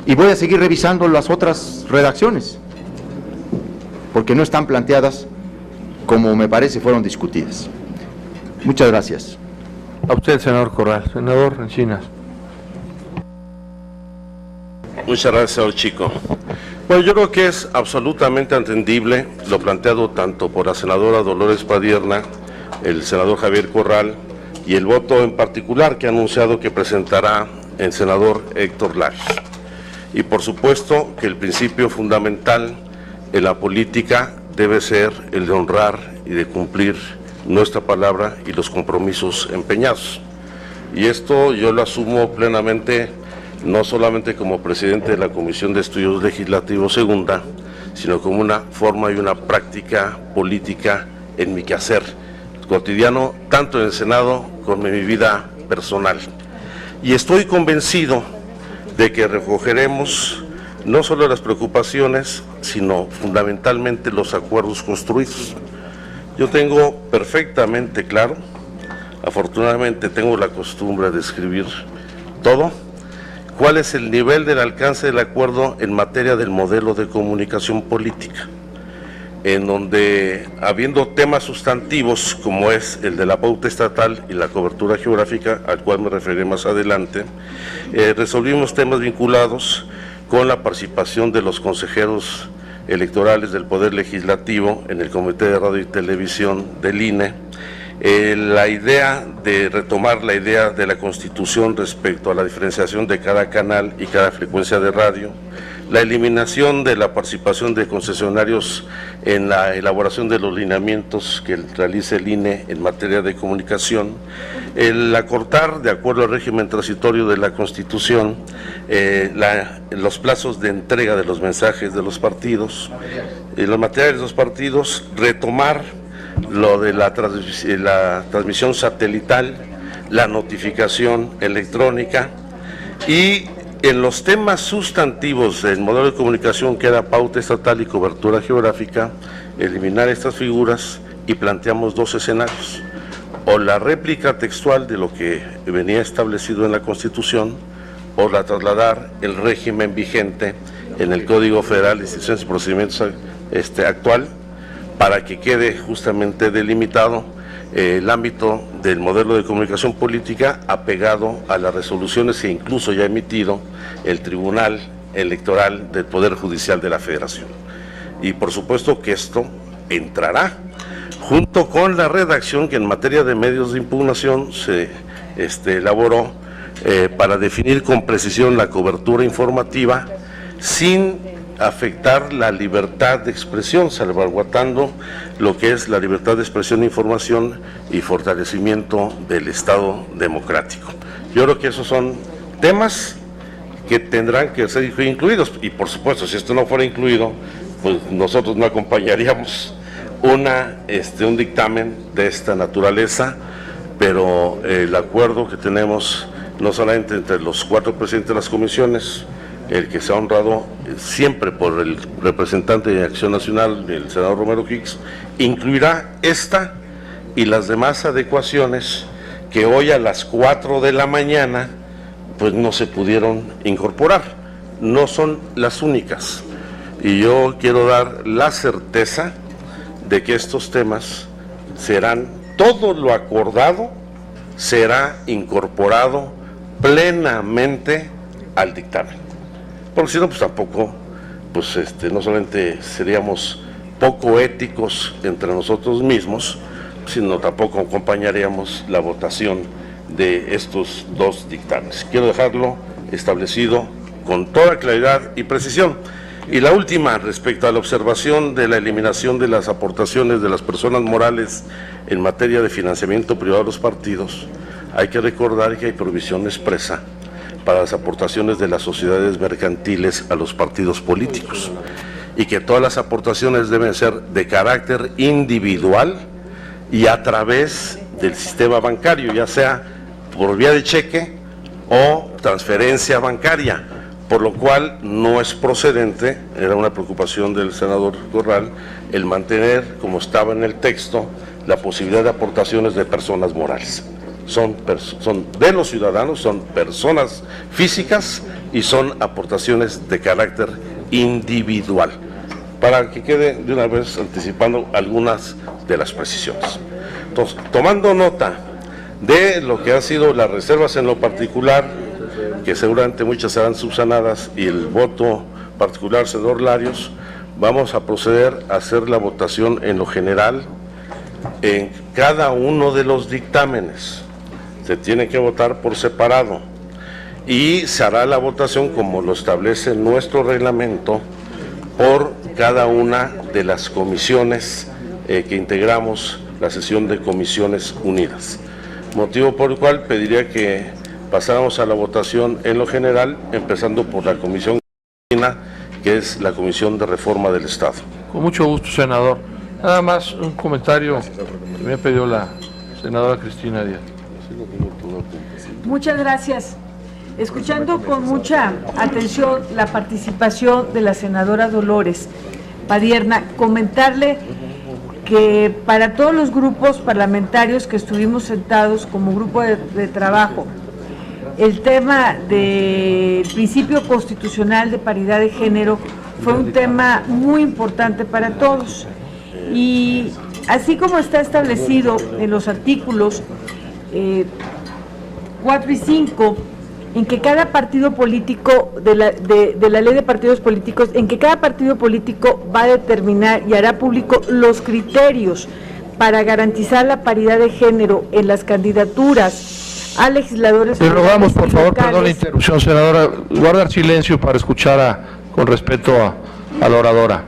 y voy a seguir revisando las otras redacciones, porque no están planteadas como me parece fueron discutidas. Muchas gracias. A usted, senador Corral. Senador Encinas. Muchas gracias, señor Chico. Bueno, yo creo que es absolutamente entendible lo planteado tanto por la senadora Dolores Padierna, el senador Javier Corral, y el voto en particular que ha anunciado que presentará el senador Héctor Larios. Y por supuesto que el principio fundamental en la política debe ser el de honrar y de cumplir nuestra palabra y los compromisos empeñados. Y esto yo lo asumo plenamente, no solamente como presidente de la Comisión de Estudios Legislativos Segunda, sino como una forma y una práctica política en mi quehacer cotidiano, tanto en el Senado como en mi vida personal. Y estoy convencido de que recogeremos no solo las preocupaciones, sino fundamentalmente los acuerdos construidos. Yo tengo perfectamente claro, afortunadamente tengo la costumbre de escribir todo, cuál es el nivel del alcance del acuerdo en materia del modelo de comunicación política, en donde, habiendo temas sustantivos como es el de la pauta estatal y la cobertura geográfica, al cual me referiré más adelante, resolvimos temas vinculados con la participación de los consejeros electorales del Poder Legislativo en el Comité de Radio y Televisión del INE, la idea de retomar la idea de la Constitución respecto a la diferenciación de cada canal y cada frecuencia de radio, la eliminación de la participación de concesionarios en la elaboración de los lineamientos que realice el INE en materia de comunicación, el acortar, de acuerdo al régimen transitorio de la Constitución, los plazos de entrega de los mensajes de los partidos, los materiales de los partidos, retomar lo de la transmisión satelital, la notificación electrónica, y en los temas sustantivos del modelo de comunicación, que era pauta estatal y cobertura geográfica, eliminar estas figuras, y planteamos dos escenarios: o la réplica textual de lo que venía establecido en la Constitución, o la trasladar el régimen vigente en el Código Federal de Instituciones y Procedimientos actual, para que quede justamente delimitado el ámbito del modelo de comunicación política apegado a las resoluciones que incluso ya ha emitido el Tribunal Electoral del Poder Judicial de la Federación. Y por supuesto que esto entrará junto con la redacción que en materia de medios de impugnación se elaboró para definir con precisión la cobertura informativa sin afectar la libertad de expresión, salvaguardando lo que es la libertad de expresión e información y fortalecimiento del Estado democrático. Yo creo que esos son temas que tendrán que ser incluidos, y por supuesto, si esto no fuera incluido, pues nosotros no acompañaríamos un dictamen de esta naturaleza, pero el acuerdo que tenemos no solamente entre los 4 presidentes de las comisiones, el que se ha honrado siempre por el representante de Acción Nacional, el senador Romero Hicks, incluirá esta y las demás adecuaciones que hoy a las 4 de la mañana pues no se pudieron incorporar. No son las únicas, y yo quiero dar la certeza de que estos temas serán, todo lo acordado será incorporado plenamente al dictamen. Porque si no, pues tampoco, pues no solamente seríamos poco éticos entre nosotros mismos, sino tampoco acompañaríamos la votación de estos dos dictámenes. Quiero dejarlo establecido con toda claridad y precisión. Y la última, respecto a la observación de la eliminación de las aportaciones de las personas morales en materia de financiamiento privado de los partidos, hay que recordar que hay provisión expresa para las aportaciones de las sociedades mercantiles a los partidos políticos, y que todas las aportaciones deben ser de carácter individual y a través del sistema bancario, ya sea por vía de cheque o transferencia bancaria, por lo cual no es procedente, era una preocupación del senador Corral, el mantener, como estaba en el texto, la posibilidad de aportaciones de personas morales. Son de los ciudadanos, son personas físicas y son aportaciones de carácter individual, para que quede de una vez anticipando algunas de las precisiones. Entonces, tomando nota de lo que han sido las reservas en lo particular, que seguramente muchas serán subsanadas, y el voto particular, senador Larios, vamos a proceder a hacer la votación en lo general en cada uno de los dictámenes. se tiene que votar por separado y se hará la votación como lo establece nuestro reglamento por cada una de las comisiones que integramos la sesión de Comisiones Unidas. Motivo por el cual pediría que pasáramos a la votación en lo general, empezando por la comisión que es la Comisión de Reforma del Estado. Con mucho gusto, senador. Nada más un comentario que me pidió la senadora Cristina Díaz. Muchas gracias. Escuchando con mucha atención la participación de la senadora Dolores Padierna, comentarle que para todos los grupos parlamentarios que estuvimos sentados como grupo de trabajo, el tema del principio constitucional de paridad de género fue un tema muy importante para todos. Y así como está establecido en los artículos 4 y 5, en que cada partido político, de la ley de partidos políticos, en que cada partido político va a determinar y hará público los criterios para garantizar la paridad de género en las candidaturas a legisladores. Le rogamos, por favor, perdón la interrupción, senadora, guardar silencio para escuchar con respeto a la oradora.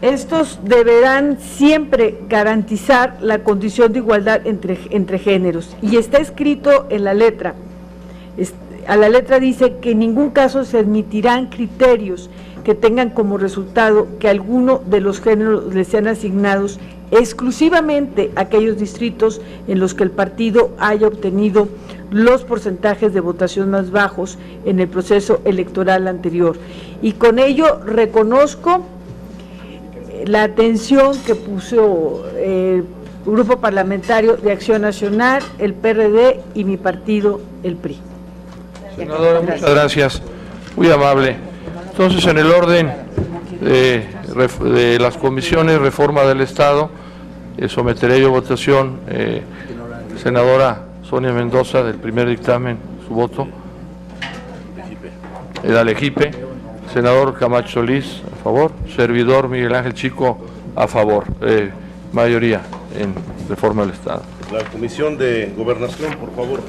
Estos deberán siempre garantizar la condición de igualdad entre géneros, y está escrito en la letra. A la letra dice que en ningún caso se admitirán criterios que tengan como resultado que alguno de los géneros les sean asignados exclusivamente a aquellos distritos en los que el partido haya obtenido los porcentajes de votación más bajos en el proceso electoral anterior. Y con ello reconozco la atención que puso el Grupo Parlamentario de Acción Nacional, el PRD y mi partido, el PRI. Senadora, muchas gracias, muy amable. Entonces, en el orden de las comisiones, reforma del Estado, someteré yo a votación, senadora Sonia Mendoza, del primer dictamen, su voto. El Alejipe, senador Camacho Solís, a favor. Servidor Miguel Ángel Chico, a favor. Mayoría en reforma del Estado. La Comisión de Gobernación, por favor.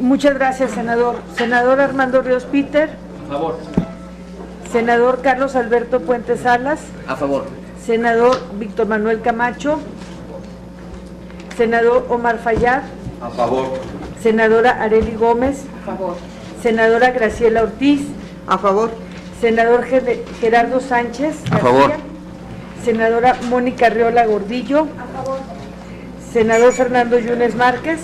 Muchas gracias, senador. Senador Armando Ríos Peter. A favor. Senador Carlos Alberto Puente Salas. A favor. Senador Víctor Manuel Camacho. Senador Omar Fayad. A favor. Senadora Arely Gómez. A favor. Senadora Graciela Ortiz. A favor. Senador Gerardo Sánchez García. A favor. Senadora Mónica Arriola Gordillo. A favor. Senador Fernando Yunes Márquez.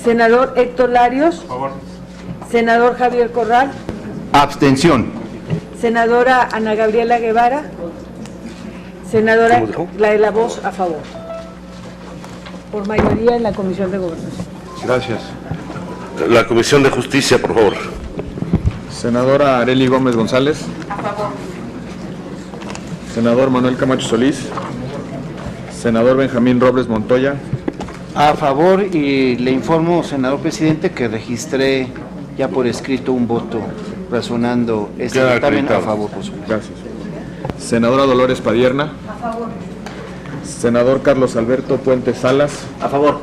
Senador Héctor Larios. A favor. Senador Javier Corral. Abstención. Senadora Ana Gabriela Guevara. Senadora Laela Voz, a favor. Por mayoría en la Comisión de Gobernación. Gracias. La Comisión de Justicia, por favor. Senadora Arely Gómez González. A favor. Senador Manuel Camacho Solís. Senador Benjamín Robles Montoya. A favor, y le informo, senador presidente, que registré ya por escrito un voto razonando este dictamen a favor, por supuesto. Gracias. Senadora Dolores Padierna. A favor. Senador Carlos Alberto Puente Salas. A favor.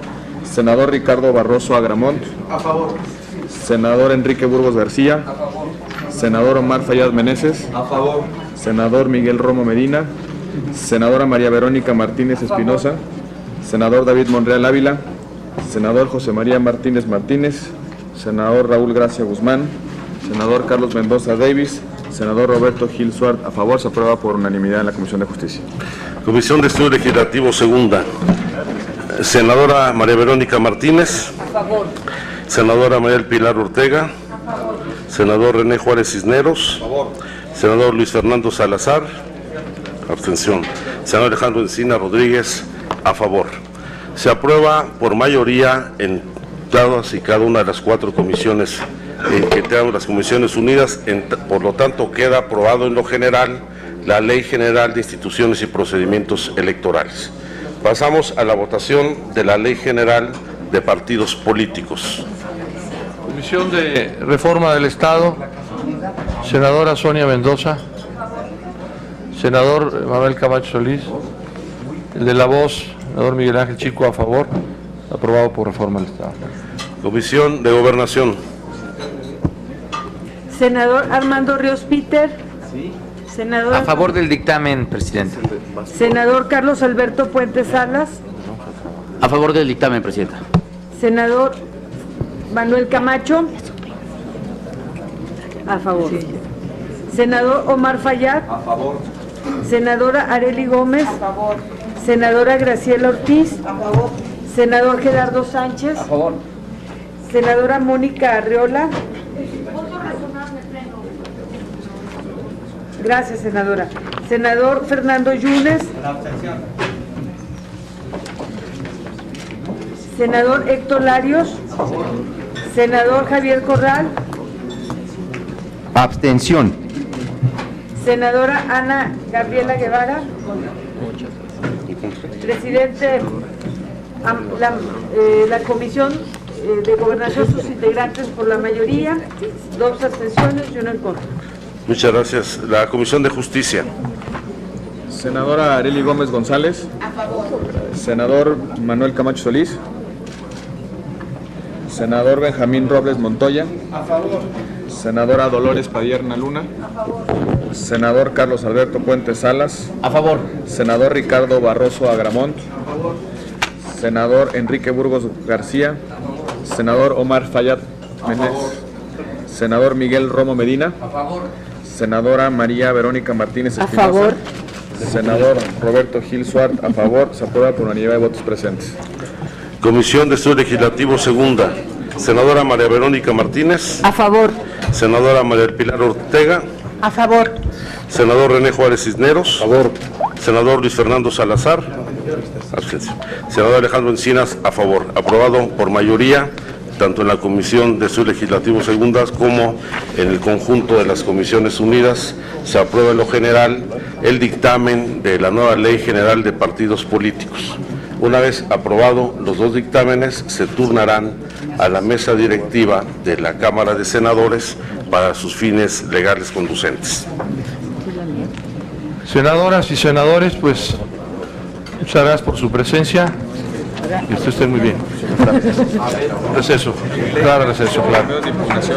Senador Ricardo Barroso Agramont. A favor. Senador Enrique Burgos García. A favor. Senador Omar Fayad Meneses. A favor. Senador Miguel Romo Medina. Senadora María Verónica Martínez Espinosa. Senador David Monreal Ávila. Senador José María Martínez Martínez. Senador Raúl Gracia Guzmán. Senador Carlos Mendoza Davis. Senador Roberto Gil Suárez, a favor. Se aprueba por unanimidad en la Comisión de Justicia. Comisión de Estudio Legislativo, segunda. Senadora María Verónica Martínez. A favor. Senadora María del Pilar Ortega. A favor. Senador René Juárez Cisneros. A favor. Senador Luis Fernando Salazar. Abstención. Senador Alejandro Encina Rodríguez. A favor. Se aprueba por mayoría en todas y cada una de las 4 comisiones que tengan las Comisiones Unidas. Por lo tanto, queda aprobado en lo general la Ley General de Instituciones y Procedimientos Electorales. Pasamos a la votación de la Ley General de Partidos Políticos. Comisión de Reforma del Estado, senadora Sonia Mendoza. senador Manuel Camacho Solís. El de la voz, senador Miguel Ángel Chico, a favor. Aprobado por reforma del Estado. Comisión de Gobernación. Senador Armando Ríos Peter. Senador, A favor del dictamen, presidente. senador Carlos Alberto Puente Salas. A favor del dictamen, presidenta. Senador Manuel Camacho. A favor. Senador Omar Fayad. A favor. Senadora Arely Gómez. A favor. Senadora Graciela Ortiz. A favor. Senador Gerardo Sánchez. A favor. Senadora Mónica Arriola. Gracias, senadora. Senador Fernando Yunes. Senador Héctor Larios. Senador Javier Corral. Abstención. Senadora Ana Gabriela Guevara. Presidente, la Comisión de Gobernación, sus integrantes por la mayoría, 2 abstenciones y 1 en contra. Muchas gracias. La Comisión de Justicia. Senadora Arely Gómez González. A favor. Senador Manuel Camacho Solís. Senador Benjamín Robles Montoya. A favor. Senadora Dolores Padierna Luna. A favor. Senador Carlos Alberto Puente Salas. A favor. Senador Ricardo Barroso Agramont. Senador Enrique Burgos García. Senador Omar Fayad Méndez. Senador Miguel Romo Medina. A favor. Senadora María Verónica Martínez A Espinosa. favor. Senador Roberto Gil Suart, a favor. Se aprueba por unanimidad de votos presentes. Comisión de Estudio Legislativo Segunda. Senadora María Verónica Martínez. A favor. Senadora María del Pilar Ortega. A favor. Senador René Juárez Cisneros. A favor. Senador Luis Fernando Salazar. Abstención. Senador Alejandro Encinas. A favor. Aprobado por mayoría, tanto en la Comisión de Estudios Legislativos Segundas como en el conjunto de las Comisiones Unidas. Se aprueba en lo general el dictamen de la nueva Ley General de Partidos Políticos. Una vez aprobado los 2 dictámenes, se turnarán a la mesa directiva de la Cámara de Senadores para sus fines legales conducentes. Senadoras y senadores, pues muchas gracias por su presencia. Y usted esté muy bien. Receso. Claro, receso, claro. Medios de impugnación.